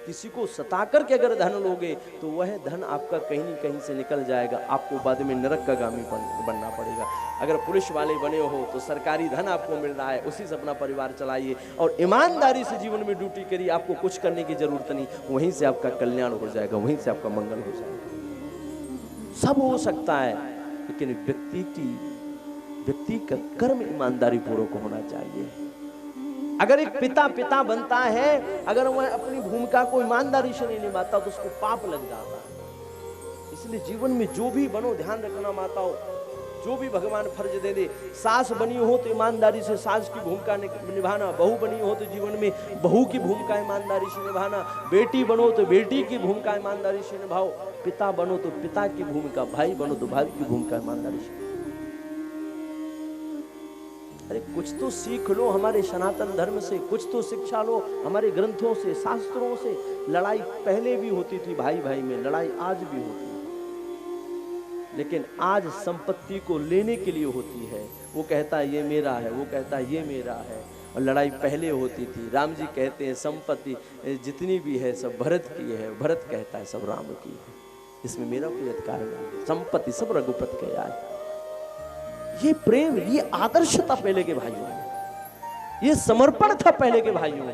किसी को सता करके अगर धन लोगे तो वह धन आपका कहीं न कहीं से निकल जाएगा, आपको बाद में नरक का गामी बनना पड़ेगा। अगर पुलिस वाले बने हो तो सरकारी धन आपको मिल रहा है, उसी से अपना परिवार चलाइए और ईमानदारी से जीवन में ड्यूटी करिए। आपको कुछ करने की जरूरत नहीं, वहीं से आपका कल्याण हो जाएगा, वहीं से आपका मंगल हो जाएगा। सब हो सकता है लेकिन व्यक्ति का कर्म ईमानदारी पूर्वक होना चाहिए। अगर एक पिता बनता है, अगर वह अपनी भूमिका को ईमानदारी से नहीं निभाता तो उसको पाप लग जाता है। इसलिए जीवन में जो भी बनो ध्यान रखना माताओं, जो भी भगवान फर्ज दे दे। सास बनी हो तो ईमानदारी से सास की भूमिका निभाना, बहू बनी हो तो जीवन में बहू की भूमिका ईमानदारी से निभाना, बेटी बनो तो बेटी की भूमिका ईमानदारी से निभाओ, पिता बनो तो पिता की भूमिका, भाई बनो तो भाई की भूमिका ईमानदारी से। अरे कुछ तो सीख लो हमारे सनातन धर्म से, कुछ तो शिक्षा लो हमारे ग्रंथों से, शास्त्रों से। लड़ाई पहले भी होती थी भाई भाई में, लड़ाई आज भी होती है, लेकिन आज संपत्ति को लेने के लिए होती है। वो कहता है ये मेरा है, वो कहता है ये मेरा है। और लड़ाई पहले होती थी। राम जी कहते हैं संपत्ति जितनी भी है सब भरत की है, भरत कहता है सब राम की है, इसमें मेरा कोई अधिकार नहीं। संपत्ति सब रघुपत के आए। ये प्रेम, ये आदर्श था पहले के भाइयों में, ये समर्पण था पहले के भाइयों में,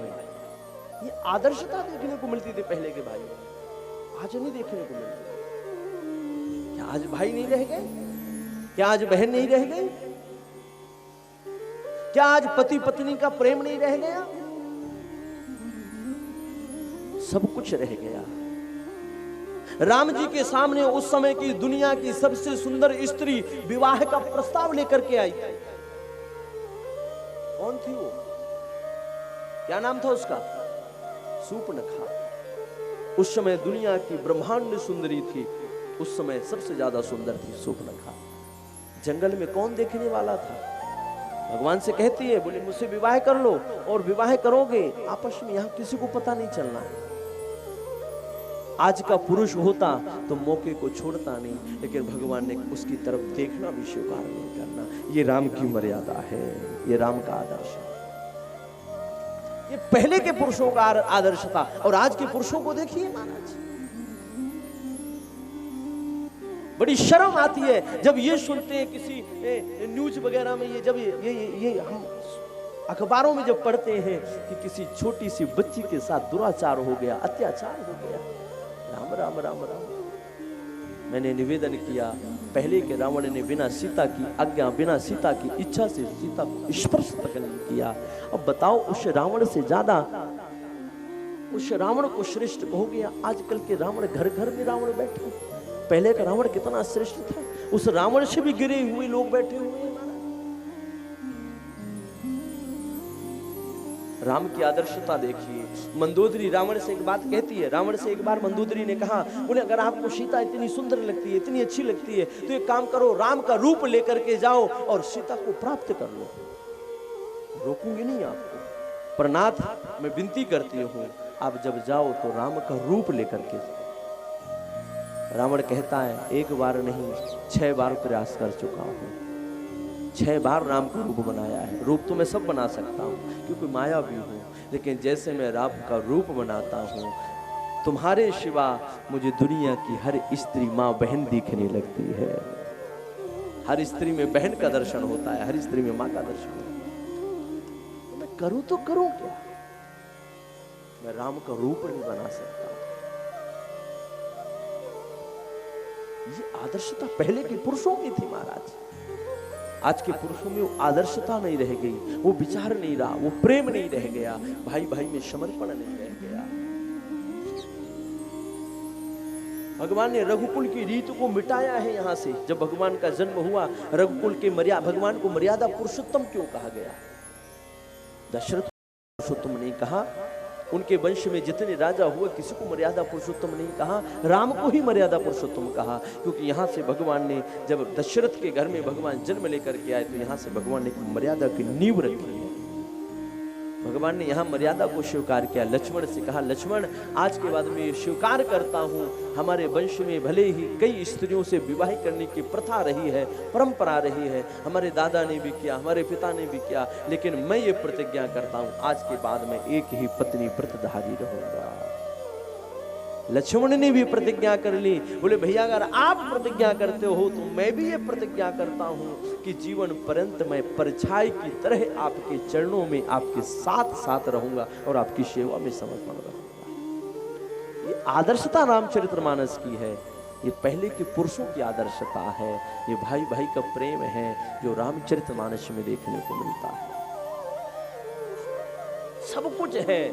ये आदर्शता देखने को मिलती थी पहले के भाइयों में। आज नहीं देखने को मिलती। क्या आज भाई नहीं रह गए? क्या आज बहन नहीं रह गई? क्या आज पति पत्नी का प्रेम नहीं रह गया? सब कुछ रह गया। राम जी के सामने उस समय की दुनिया की सबसे सुंदर स्त्री विवाह का प्रस्ताव लेकर के आई। कौन थी वो? क्या नाम था उसका? शूर्पणखा। उस समय दुनिया की ब्रह्मांड सुंदरी थी, उस समय सबसे ज्यादा सुंदर थी शूर्पणखा। जंगल में कौन देखने वाला था? भगवान से कहती है, बोले मुझसे विवाह कर लो, और विवाह करोगे आपस में, यहां किसी को पता नहीं चलना है। आज का पुरुष होता तो मौके को छोड़ता नहीं, लेकिन भगवान ने उसकी तरफ देखना भी स्वीकार नहीं करना। ये राम की मर्यादा है, ये राम का आदर्श है। ये पहले के पुरुषों का आदर्श था। और आज के पुरुषों को देखिए महाराज, बड़ी शर्म आती है जब ये सुनते हैं किसी न्यूज वगैरह में, ये जब ये हम अखबारों में जब पढ़ते हैं कि किसी छोटी सी बच्ची के साथ दुराचार हो गया, अत्याचार हो गया। राम राम राम राम। मैंने निवेदन किया, पहले के रावण ने बिना सीता की आज्ञा, बिना सीता की इच्छा से सीता को स्पर्श तक नहीं किया। अब बताओ उस रावण से ज्यादा, उस रावण को श्रेष्ठ कहोगे? आजकल के रावण घर घर में रावण बैठे। पहले का रावण कितना श्रेष्ठ था, उस रावण से भी गिरे हुए लोग बैठे हुए हैं। राम की आदर्शता देखिए। मंदोदरी रावण से एक बात कहती है, रावण से एक बार मंदोदरी ने कहा, बोले अगर आपको सीता इतनी सुंदर लगती है, इतनी अच्छी लगती है, तो एक काम करो, राम का रूप लेकर के जाओ और सीता को प्राप्त कर लो। रोकूंगी नहीं आपको, पर नाथ मैं विनती करती हूं, आप जब जाओ तो राम का रूप लेकर के। रावण कहता है, एक बार नहीं 6 बार प्रयास कर चुका हूं, 6 बार राम का रूप बनाया है। रूप तो मैं सब बना सकता हूँ क्योंकि माया भी हूँ, लेकिन जैसे मैं राम का रूप बनाता हूँ, तुम्हारे सिवा मुझे दुनिया की हर स्त्री माँ बहन दिखने लगती है। हर स्त्री में बहन का दर्शन होता है, हर स्त्री में माँ का दर्शन होता है। तो मैं करूँ तो करूँ क्या? मैं राम का रूप नहीं बना सकता। ये आदर्शता पहले के पुरुषों में थी महाराज। आज के पुरुषों में वो आदर्शता नहीं रह गई, वो विचार नहीं रहा, वो प्रेम नहीं रह गया, भाई भाई में समर्पण नहीं रह गया। भगवान ने रघुकुल की रीत को मिटाया है। यहां से जब भगवान का जन्म हुआ, रघुकुल के भगवान को मर्यादा पुरुषोत्तम क्यों कहा गया? दशरथ पुरुषोत्तम नहीं कहा, उनके वंश में जितने राजा हुए किसी को मर्यादा पुरुषोत्तम नहीं कहा, राम को ही मर्यादा पुरुषोत्तम कहा। क्योंकि यहाँ से भगवान ने, जब दशरथ के घर में भगवान जन्म लेकर के आए, तो यहाँ से भगवान ने मर्यादा की नींव रखी है। भगवान ने यहाँ मर्यादा को स्वीकार किया। लक्ष्मण से कहा, लक्ष्मण आज के बाद मैं स्वीकार करता हूँ, हमारे वंश में भले ही कई स्त्रियों से विवाह करने की प्रथा रही है, परंपरा रही है, हमारे दादा ने भी किया, हमारे पिता ने भी किया, लेकिन मैं ये प्रतिज्ञा करता हूँ आज के बाद मैं एक ही पत्नी व्रतधारी रहूंगा। लक्ष्मण ने भी प्रतिज्ञा कर ली। बोले भैया अगर आप प्रतिज्ञा करते हो तो मैं भी ये प्रतिज्ञा करता हूँ कि जीवन पर्यंत मैं परछाई की तरह आपके चरणों में आपके साथ साथ रहूंगा और आपकी सेवा में समर्पण रहूंगा। ये आदर्शता रामचरितमानस की है, ये पहले के पुरुषों की आदर्शता है, ये भाई भाई का प्रेम है जो रामचरितमानस में देखने को मिलता है। सब कुछ है,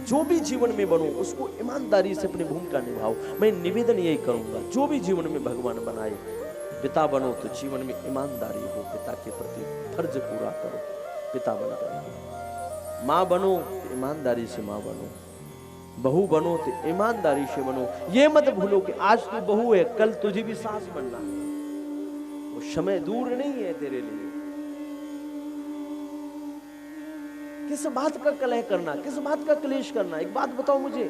जो भी जीवन में बनो उसको ईमानदारी से अपनी भूमिका निभाओ। मैं निवेदन यही करूंगा, जो भी जीवन में भगवान बनाए, पिता बनो तो जीवन में ईमानदारी हो, पिता के प्रति फर्ज पूरा करो, पिता बनकर। माँ बनो तो ईमानदारी से माँ बनो, बहू बनो तो ईमानदारी से बनो। ये मत भूलो कि आज तू बहू है, कल तुझे भी सास बनना है। वो समय दूर नहीं है तेरे लिए। किस बात का कलह करना, किस बात का क्लेश करना? एक बात बताओ मुझे,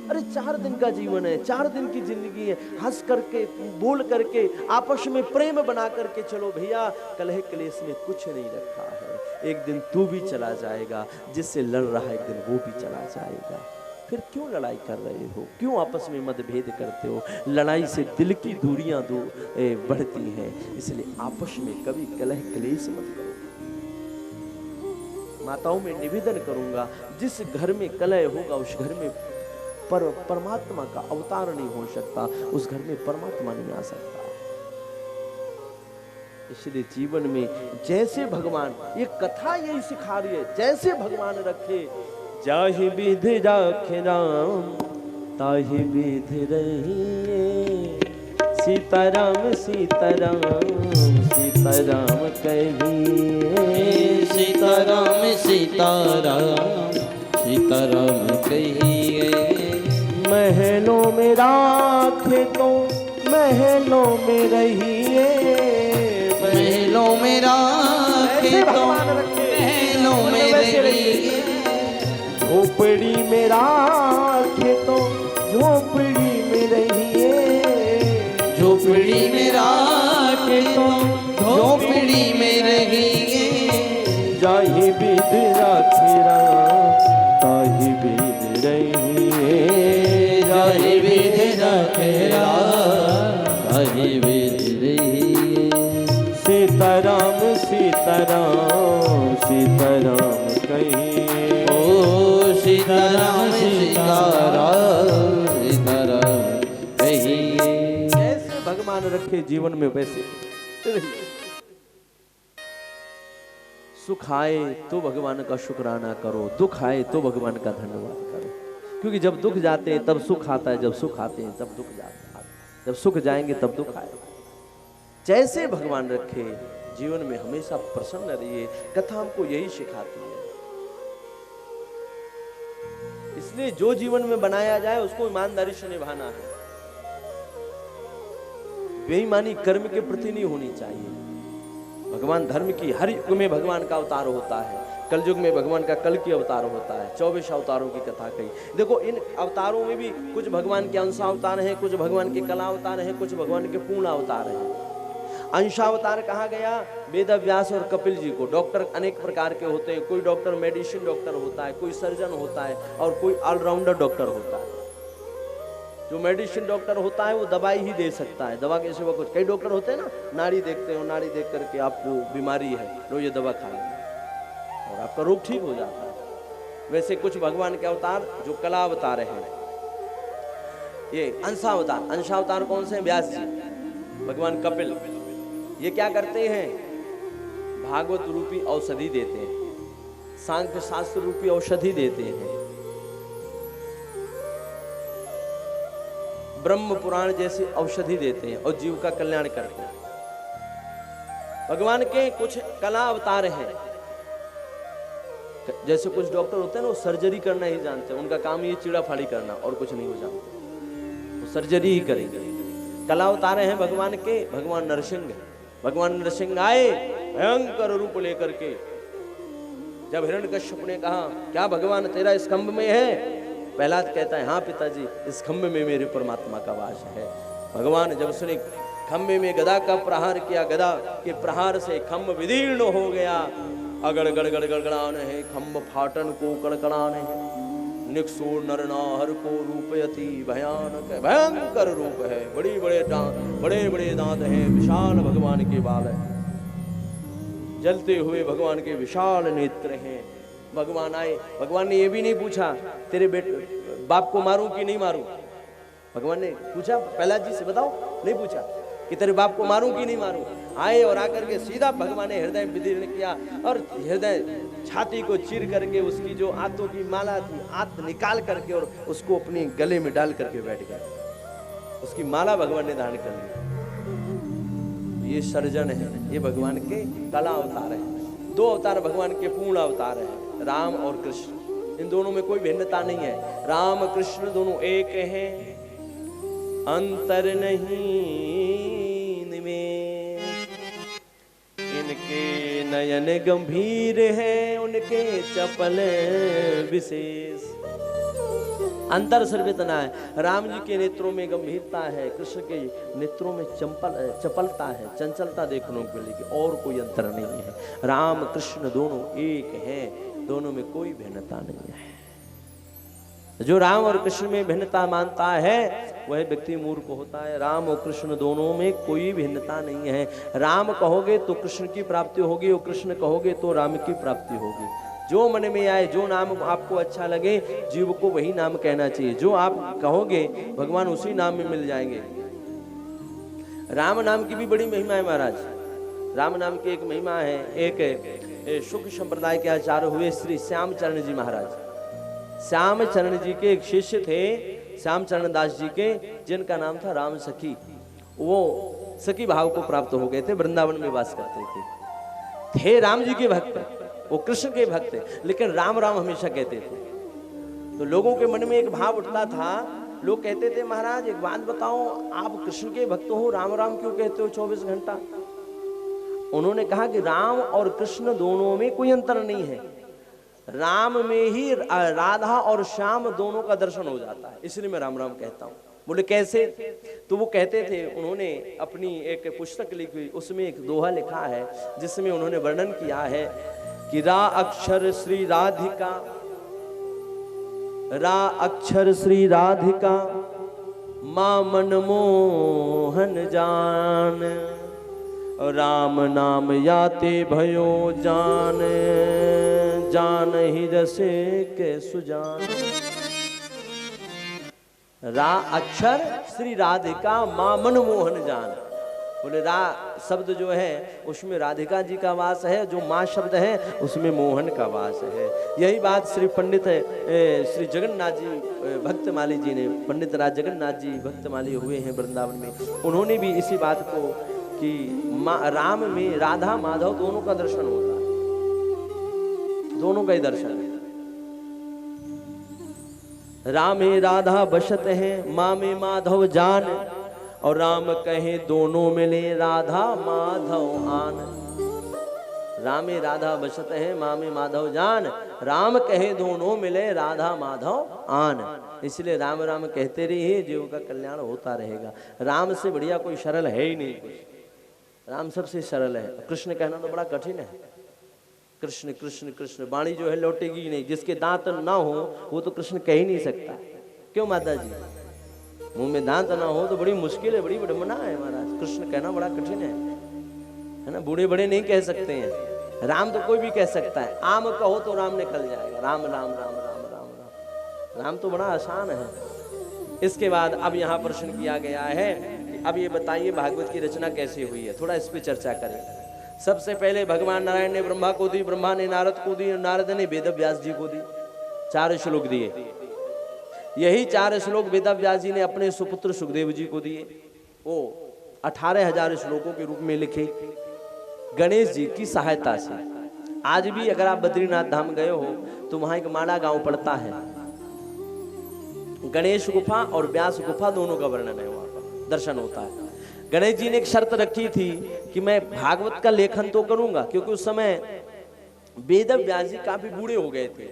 अरे 4 दिन का जीवन है, 4 दिन की जिंदगी है, हंस करके बोल करके आपस में प्रेम बना करके चलो भैया। कलह क्लेश में कुछ नहीं रखा है। एक दिन तू भी चला जाएगा, जिससे लड़ रहा है एक दिन वो भी चला जाएगा। फिर क्यों लड़ाई कर रहे हो? क्यों आपस में मतभेद करते हो? लड़ाई से दिल की दूरियां बढ़ती हैं, इसलिए आपस में कभी कलह क्लेश मत करो। माताओं में निवेदन करूंगा, जिस घर में कलह होगा उस घर में परमात्मा का अवतार नहीं हो सकता, उस घर में परमात्मा नहीं आ सकता। इसलिए जीवन में जैसे भगवान, ये कथा यही सिखा रही है, जैसे भगवान रखे, जाहि विधि राखे राम ताहि विधि रहिए। सीताराम सीताराम सीताराम कहिए, सीताराम सीताराम सीताराम कहिए। महलों में राखे तो महलों में रहिए, महलों में राखे तो महलों में रहिए। झोपड़ी में राखे तो झोपड़ी में रहिए, झोपड़ी में राखे तो झोपड़ी में रहिए। जाहि विधि राखे राम ताहि विधि रहिए, जाहि विधि राखे राम ताहि विधि रहिए। सीताराम सीताराम सीताराम कहिए, ओ सीताराम सीताराम सीताराम कहिए। जैसे भगवान रखे जीवन में वैसे रहिए। सुख आए तो भगवान का शुक्राना करो, दुख आए तो भगवान का धन्यवाद करो। क्योंकि जब दुख जाते हैं तब सुख आता है, जब सुख आते हैं तब दुख जाता है, जब सुख जाएंगे तब दुख आएगा। जैसे भगवान रखे जीवन में हमेशा प्रसन्न रहिए। कथा हमको यही सिखाती है। इसलिए जो जीवन में बनाया जाए उसको ईमानदारी से निभाना है। बेईमानी कर्म के प्रति नहीं होनी चाहिए। भगवान धर्म की हर युग में भगवान का अवतार होता है। कल युग में भगवान का कल की अवतार होता है। 24 अवतारों की कथा कही। देखो इन अवतारों में भी कुछ भगवान के अंशावतार हैं, कुछ भगवान के कला अवतार हैं, कुछ भगवान के पूर्ण अवतार हैं। अंशावतार कहा गया वेद व्यास और कपिल जी को। डॉक्टर अनेक प्रकार के होते हैं। कोई डॉक्टर मेडिसिन डॉक्टर होता है, कोई सर्जन होता है और कोई ऑलराउंडर डॉक्टर होता है। जो मेडिसिन डॉक्टर होता है वो दवाई ही दे सकता है, दवा के सिवा कुछ। कई डॉक्टर होते हैं ना, नाड़ी देखते हो, नाड़ी देख करके आपको बीमारी है, लो ये दवा खा लें और आपका रोग ठीक हो जाता है। वैसे कुछ भगवान के अवतार जो कला अवतार हैं, ये अंशावतार। अंशावतार कौन से हैं? व्यास जी, भगवान कपिल। ये क्या करते हैं? भागवत रूपी औषधि देते हैं, सांख्य शास्त्र रूपी औषधि देते हैं, ब्रह्म पुराण जैसी औषधि देते हैं और जीव का कल्याण करते हैं। भगवान के कुछ कला अवतार हैं। जैसे कुछ डॉक्टर होते हैं ना, वो सर्जरी करना ही जानते हैं, उनका काम ये चीड़ा फाड़ी करना और कुछ नहीं हो जानते, वो सर्जरी ही करेंगे। कल अवतारे हैं भगवान के, भगवान नरसिंह। भगवान नरसिंह आए भयंकर रूप लेकर के। जब हिरण्यकश्यप ने कहा क्या भगवान तेरा इस खंभ में है, प्रहलाद कहता है हाँ पिताजी, इस खंभ में मेरे परमात्मा का वास है। भगवान जब उसने खंभे में गदा का प्रहार किया, गदा के प्रहार से खंभ विदीर्ण हो गया। अगड़ गड़गड़ गड़गड़ाने है, खंभ फाटन को कड़कड़ाने है। निक्षुर नरनाहर को रूपयति भयानक है, भयंकर रूप है। बड़े बड़े दांत हैं, विशाल भगवान के बाल है, जलते हुए भगवान के विशाल नेत्र हैं। भगवान आए, भगवान ने ये भी नहीं पूछा तेरे बेटे बाप को मारूं कि नहीं मारूं। भगवान ने पूछा प्रहलाद जी से, बताओ, नहीं पूछा कि तेरे बाप को मारूं कि नहीं मारूं। आए और आकर के सीधा भगवान ने हृदय विदीर्ण किया और हृदय छाती को चीर करके उसकी जो आंतों की माला थी, आंत निकाल करके और उसको अपने गले में डाल करके बैठ गया। उसकी माला भगवान ने धारण कर ली। ये सर्जन है, ये भगवान के कला अवतार है। दो अवतार भगवान के पूर्ण अवतार है, राम और कृष्ण। इन दोनों में कोई भिन्नता नहीं है। राम कृष्ण दोनों एक हैं, अंतर नहीं निमेष। इनके नयन गंभीर है, उनके चपल विशेष। अंतर सर्वतना है। राम जी के नेत्रों में गंभीरता है, कृष्ण के नेत्रों में चपलता है, चंचलता देखने को मिलेगी, और कोई अंतर नहीं है। राम कृष्ण दोनों एक हैं, दोनों में कोई भिन्नता नहीं है। जो राम और कृष्ण में भिन्नता मानता है वह व्यक्ति मूर्ख होता है। राम और कृष्ण दोनों में कोई भिन्नता नहीं है। राम कहोगे तो कृष्ण की प्राप्ति होगी, और कृष्ण कहोगे तो राम की प्राप्ति होगी। जो मन में आए, जो नाम आपको अच्छा लगे, जीव को वही नाम कहना चाहिए। जो आप कहोगे भगवान उसी नाम में मिल जाएंगे। राम नाम की भी बड़ी महिमा है महाराज। राम नाम की एक महिमा है। एक शुक्ल संप्रदाय के आचार्य हुए श्री श्यामचरण जी महाराज। श्यामचरण जी के एक शिष्य थे, श्यामचरण दास जी के, जिनका नाम था राम सखी। वो सखी भाव को प्राप्त हो गए थे, वृंदावन में वास करते थे राम जी के भक्त, वो कृष्ण के भक्त, लेकिन राम राम हमेशा कहते थे। तो लोगों के मन में एक भाव उठता था, लोग कहते थे महाराज एक बात बताओ, आप कृष्ण के भक्त हो, राम राम क्यों कहते हो 24 घंटा। उन्होंने कहा कि राम और कृष्ण दोनों में कोई अंतर नहीं है। राम में ही राधा और श्याम दोनों का दर्शन हो जाता है, इसलिए मैं राम राम कहता हूँ। बोले कैसे? तो वो कहते थे, उन्होंने अपनी एक पुस्तक लिखी, उसमें एक दोहा लिखा है जिसमें उन्होंने वर्णन किया है कि रा अक्षर श्री राधिका, रा अक्षर श्री राधिका, मां मनमोहन जान, राम नाम याते भयो जान, जान ही रसे के सुजान। रा अक्षर श्री राधिका मां मनमोहन जान। बोले रा शब्द जो है उसमें राधिका जी का वास है, जो मां शब्द है उसमें मोहन का वास है। यही बात श्री पंडित श्री जगन्नाथ जी भक्तमाली जी ने, पंडित राज जगन्नाथ जी भक्तमाली हुए हैं वृंदावन में, उन्होंने भी इसी बात को कि राम में राधा माधव दोनों का दर्शन होता है, दोनों का ही दर्शन है। राम में राधा बसत है, माँ में माधव जान, और राम कहे दोनों मिले राधा माधव आन। राम में राधा बसत है, माँ में माधव जान, राम कहे दोनों मिले राधा माधव आन। इसलिए राम राम कहते रहिए, जीव का कल्याण होता रहेगा। राम से बढ़िया कोई सरल है ही नहीं, राम सबसे सरल है। कृष्ण कहना तो बड़ा कठिन है। कृष्ण कृष्ण कृष्ण, वाणी जो है लौटेगी ही नहीं। जिसके दांत ना हो वो तो कृष्ण कह ही नहीं सकता। क्यों माता जी? मुंह में दांत ना हो तो बड़ी मुश्किल है, बड़ी विडंबना है महाराज। कृष्ण कहना बड़ा कठिन है ना। बूढ़े बड़े नहीं कह सकते हैं। राम तो कोई भी कह सकता है। आम कहो तो राम निकल जाएगा। राम राम राम राम राम राम, राम तो बड़ा आसान है। इसके बाद अब यहाँ प्रश्न किया गया है, अब ये बताइए भागवत की रचना कैसे हुई है, थोड़ा इस पे चर्चा करें। सबसे पहले भगवान नारायण ने ब्रह्मा को दी, ब्रह्मा ने नारद को दी, और नारद ने वेद व्यास जी को दी। 4 श्लोक दिए। यही 4 श्लोक वेद व्यास जी ने अपने सुपुत्र सुखदेव जी को दिए। वो 18,000 श्लोकों के रूप में लिखे गणेश जी की सहायता से। आज भी अगर आप बद्रीनाथ धाम गए हो तो वहां एक माड़ा गांव पड़ता है, गणेश गुफा और व्यास गुफा दोनों का वर्णन है, वहां पर दर्शन होता है। गणेश जी ने एक शर्त रखी थी कि मैं भागवत का लेखन तो करूंगा, क्योंकि उस समय वेद व्यास जी काफी बूढ़े हो गए थे।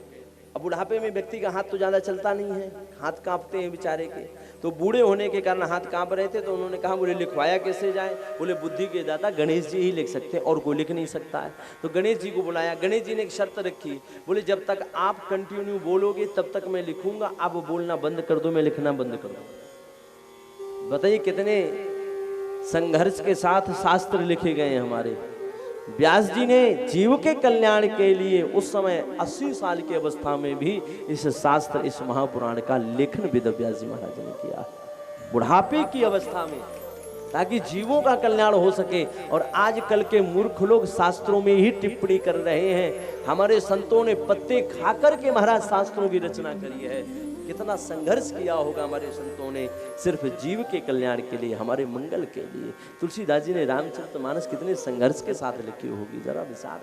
अब बुढ़ापे में व्यक्ति का हाथ तो ज्यादा चलता नहीं है, हाथ कांपते हैं बेचारे के, तो बूढ़े होने के कारण हाथ कांप रहे थे। तो उन्होंने कहा बोले लिखवाया कैसे जाए? बोले बुद्धि के दाता गणेश जी ही लिख सकते हैं और कोई लिख नहीं सकता है। तो गणेश जी को बुलाया, गणेश जी ने एक शर्त रखी, बोले जब तक आप कंटिन्यू बोलोगे तब तक मैं लिखूंगा, आप बोलना बंद कर दो, मैं लिखना बंद कर दो। बताइए कितने संघर्ष के साथ शास्त्र लिखे गए हैं हमारे। व्यास जी ने जीव के कल्याण के लिए उस समय 80 साल की अवस्था में भी इस शास्त्र, इस महापुराण का लेखन वेद व्यास जी महाराज ने किया, बुढ़ापे की अवस्था में, ताकि जीवों का कल्याण हो सके। और आजकल के मूर्ख लोग शास्त्रों में ही टिप्पणी कर रहे हैं। हमारे संतों ने पत्ते खाकर के महाराज शास्त्रों की रचना करी है। कितना संघर्ष किया होगा हमारे संतों ने सिर्फ जीव के कल्याण के लिए, हमारे मंगल के लिए। तुलसीदास जी ने रामचरितमानस कितने संघर्ष के साथ लिखी होगी, जरा विचार।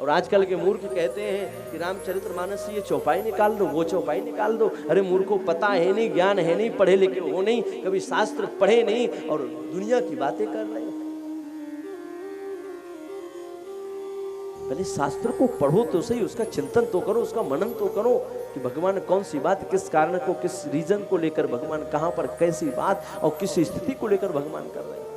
और आजकल के मूर्ख कहते हैं कि रामचरितमानस से ये चौपाई निकाल दो, वो चौपाई निकाल दो। अरे मूर्खों, पता है नहीं, ज्ञान है नहीं, पढ़े लिखे हो नहीं, कभी शास्त्र पढ़े नहीं और दुनिया की बातें कर रहे हैं। पहले शास्त्र को पढ़ो तो सही, उसका चिंतन तो करो, उसका मनन तो करो कि भगवान कौन सी बात, किस कारण को, किस रीजन को लेकर भगवान कहां पर कैसी बात और किस स्थिति को लेकर भगवान कर रहे हैं।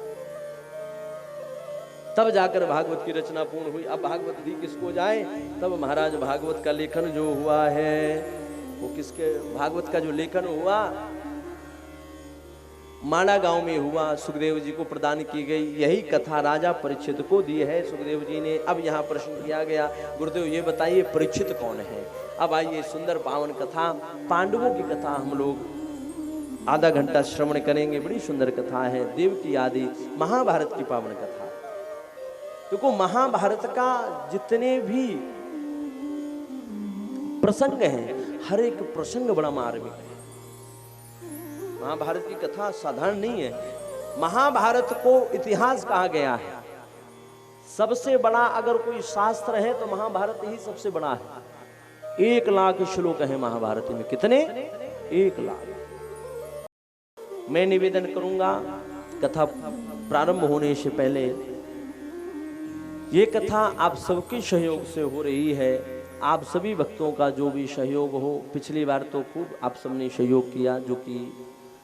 तब जाकर भागवत की रचना पूर्ण हुई। अब भागवत दी किसको जाए? तब महाराज भागवत का लेखन जो हुआ है वो किसके, भागवत का जो लेखन हुआ माड़ा गांव में हुआ, सुखदेव जी को प्रदान की गई। यही कथा राजा परीक्षित को दी है सुखदेव जी ने। अब यहाँ प्रश्न किया गया, गुरुदेव ये बताइए परीक्षित कौन है? अब आइए सुंदर पावन कथा, पांडवों की कथा हम लोग आधा घंटा श्रवण करेंगे। बड़ी सुंदर कथा है, देव की आदि महाभारत की पावन कथा। देखो महाभारत का जितने भी प्रसंग हैं, हर एक प्रसंग बड़ा मार्मिक है। महाभारत की कथा साधारण नहीं है। महाभारत को इतिहास कहा गया है। सबसे बड़ा अगर कोई शास्त्र है तो महाभारत ही सबसे बड़ा है। 1 लाख श्लोक है महाभारत में। कितने? 1 लाख। मैं निवेदन करूंगा, कथा प्रारंभ होने से पहले, ये कथा आप सबके सहयोग से हो रही है। आप सभी भक्तों का जो भी सहयोग हो, पिछली बार तो खूब आप सबने सहयोग किया, जो कि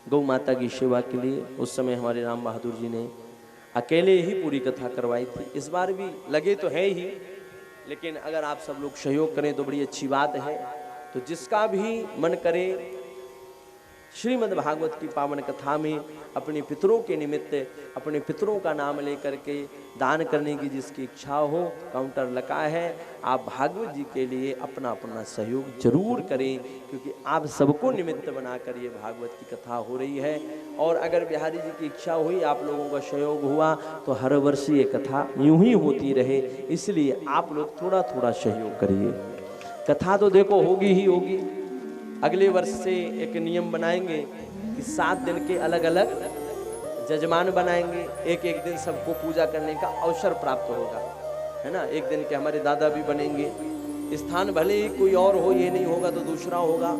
गौ माता की सेवा के लिए उस समय हमारे राम बहादुर जी ने अकेले ही पूरी कथा करवाई थी। इस बार भी लगे तो है ही, लेकिन अगर आप सब लोग सहयोग करें तो बड़ी अच्छी बात है। तो जिसका भी मन करे श्रीमद् भागवत की पावन कथा में अपने पितरों के निमित्त अपने पितरों का नाम लेकर के दान करने की जिसकी इच्छा हो, काउंटर लगा है। आप भागवत जी के लिए अपना अपना सहयोग जरूर करें, क्योंकि आप सबको निमित्त बनाकर ये भागवत की कथा हो रही है। और अगर बिहारी जी की इच्छा हुई, आप लोगों का सहयोग हुआ, तो हर वर्ष ये कथा यूं ही होती रहे। इसलिए आप लोग थोड़ा थोड़ा सहयोग करिए। कथा तो देखो होगी ही होगी। अगले वर्ष से एक नियम बनाएंगे कि 7 दिन के अलग अलग जजमान बनाएंगे। एक एक दिन सबको पूजा करने का अवसर प्राप्त होगा, है ना। एक दिन के हमारे दादा भी बनेंगे। स्थान भले ही कोई और हो, ये नहीं होगा तो दूसरा होगा,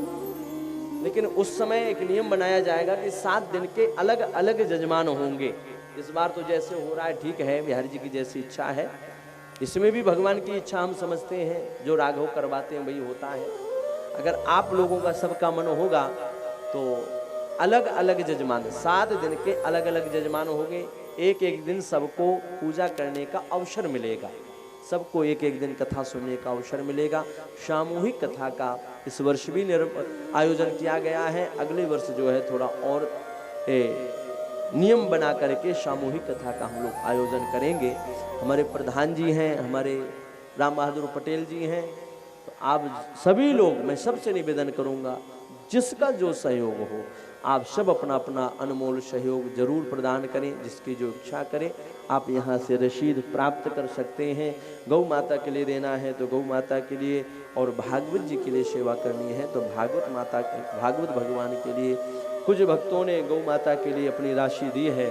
लेकिन उस समय एक नियम बनाया जाएगा कि 7 दिन के अलग अलग जजमान होंगे। इस बार तो जैसे हो रहा है ठीक है, बिहारी जी की जैसी इच्छा है। इसमें भी भगवान की इच्छा हम समझते हैं, जो राघव करवाते हैं वही होता है। अगर आप लोगों का सबका मन होगा तो अलग अलग जजमान, 7 दिन के अलग अलग जजमान होंगे। एक एक दिन सबको पूजा करने का अवसर मिलेगा, सबको एक एक दिन कथा सुनने का अवसर मिलेगा। सामूहिक कथा का इस वर्ष भी आयोजन किया गया है। अगले वर्ष जो है थोड़ा और नियम बना करके सामूहिक कथा का हम लोग आयोजन करेंगे। हमारे प्रधान जी हैं, हमारे राम बहादुर पटेल जी हैं। तो आप सभी लोग, मैं सबसे निवेदन करूंगा, जिसका जो सहयोग हो आप सब अपना अपना अनमोल सहयोग जरूर प्रदान करें। जिसकी जो इच्छा करें आप यहाँ से रसीद प्राप्त कर सकते हैं। गौ माता के लिए देना है तो गौ माता के लिए, और भागवत जी के लिए सेवा करनी है तो भागवत भगवान के लिए। कुछ भक्तों ने गौ माता के लिए अपनी राशि दी है,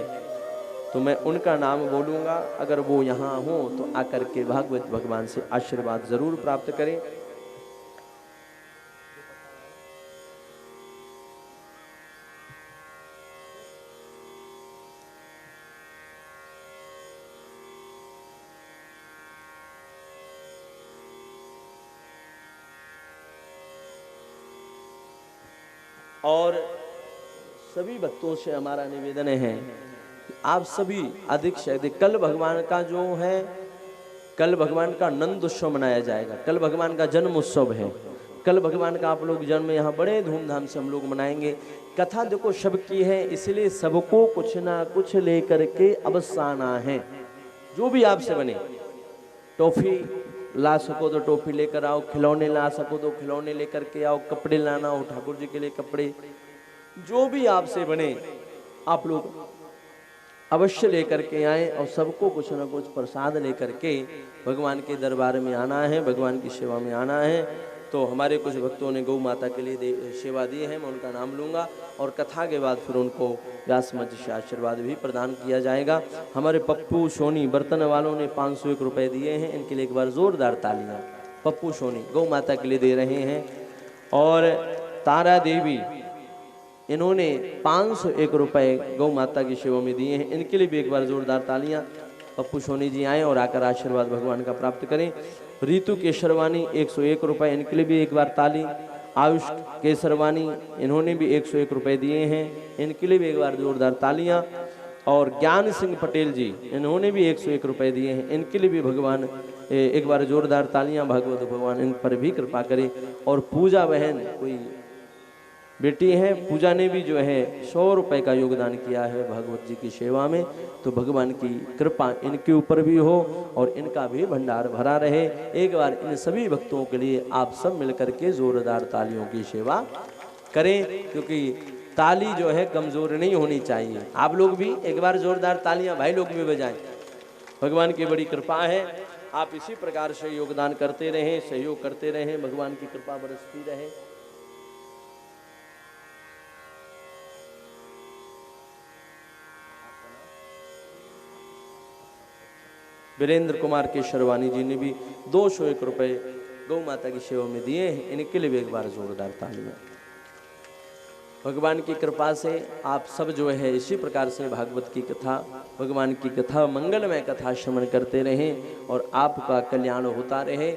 तो मैं उनका नाम बोलूँगा, अगर वो यहाँ हो तो आकर के भागवत भगवान से आशीर्वाद जरूर प्राप्त करें। और सभी भक्तों से हमारा निवेदन है, आप सभी अधिक से अधिक, कल भगवान का जो है, कल भगवान का नंद उत्सव मनाया जाएगा, कल भगवान का जन्म उत्सव है, कल भगवान का आप लोग जन्म यहाँ बड़े धूमधाम से हम लोग मनाएंगे। कथा देखो सबकी है, इसलिए सबको कुछ ना कुछ लेकर के अवश्य आना है। जो भी आपसे बने, टॉफी ला सको तो टॉफी लेकर आओ, खिलौने ला सको तो खिलौने लेकर के आओ, कपड़े लाना हो ठाकुर जी के लिए कपड़े, जो भी आपसे बने आप लोग अवश्य लेकर के आए और सबको कुछ न कुछ प्रसाद लेकर के भगवान के दरबार में आना है, भगवान की सेवा में आना है। तो हमारे कुछ भक्तों ने गौ माता के लिए सेवा दी है, मैं उनका नाम लूँगा और कथा के बाद फिर उनको व्यास मंच से आशीर्वाद भी प्रदान किया जाएगा। हमारे पप्पू सोनी बर्तन वालों ने 501 रुपये दिए हैं, इनके लिए एक बार जोरदार तालियां। पप्पू सोनी गौ माता के लिए दे रहे हैं। और तारा देवी, इन्होंने 501 रुपये गौ माता की सेवा में दिए हैं, इनके लिए भी एक बार जोरदार तालियां। पप्पू सोनी जी आए और आकर आशीर्वाद भगवान का प्राप्त करें। रीतु केसरवानी 101 रुपये, इनके लिए भी एक बार ताली। आयुष केसरवानी, इन्होंने भी 101 रुपये दिए हैं, इनके लिए भी एक बार जोरदार तालियां। और ज्ञान सिंह पटेल जी, इन्होंने भी 101 रुपये दिए हैं, इनके लिए भी भगवान एक बार जोरदार तालियां। भागवत भगवान इन पर भी कृपा करे। और पूजा बहन कोई बेटी है, पूजा ने भी जो है 100 रुपये का योगदान किया है भागवत जी की सेवा में। तो भगवान की कृपा इनके ऊपर भी हो और इनका भी भंडार भरा रहे। एक बार इन सभी भक्तों के लिए आप सब मिलकर के जोरदार तालियों की सेवा करें, क्योंकि ताली जो है कमजोर नहीं होनी चाहिए। आप लोग भी एक बार जोरदार तालियां भाई लोग भी बजाएं। भगवान की बड़ी कृपा है, आप इसी प्रकार से योगदान करते रहें, सहयोग करते रहें, भगवान की कृपा बरसती रहे। वीरेंद्र कुमार केशरवानी जी ने भी 201 रुपये गौ माता की सेवा में दिए हैं, इनके लिए भी एक बार जोरदार तालियां। भगवान की कृपा से आप सब जो है इसी प्रकार से भागवत की कथा, भगवान की कथा, मंगलमय कथा श्रवण करते रहें और आपका कल्याण होता रहे।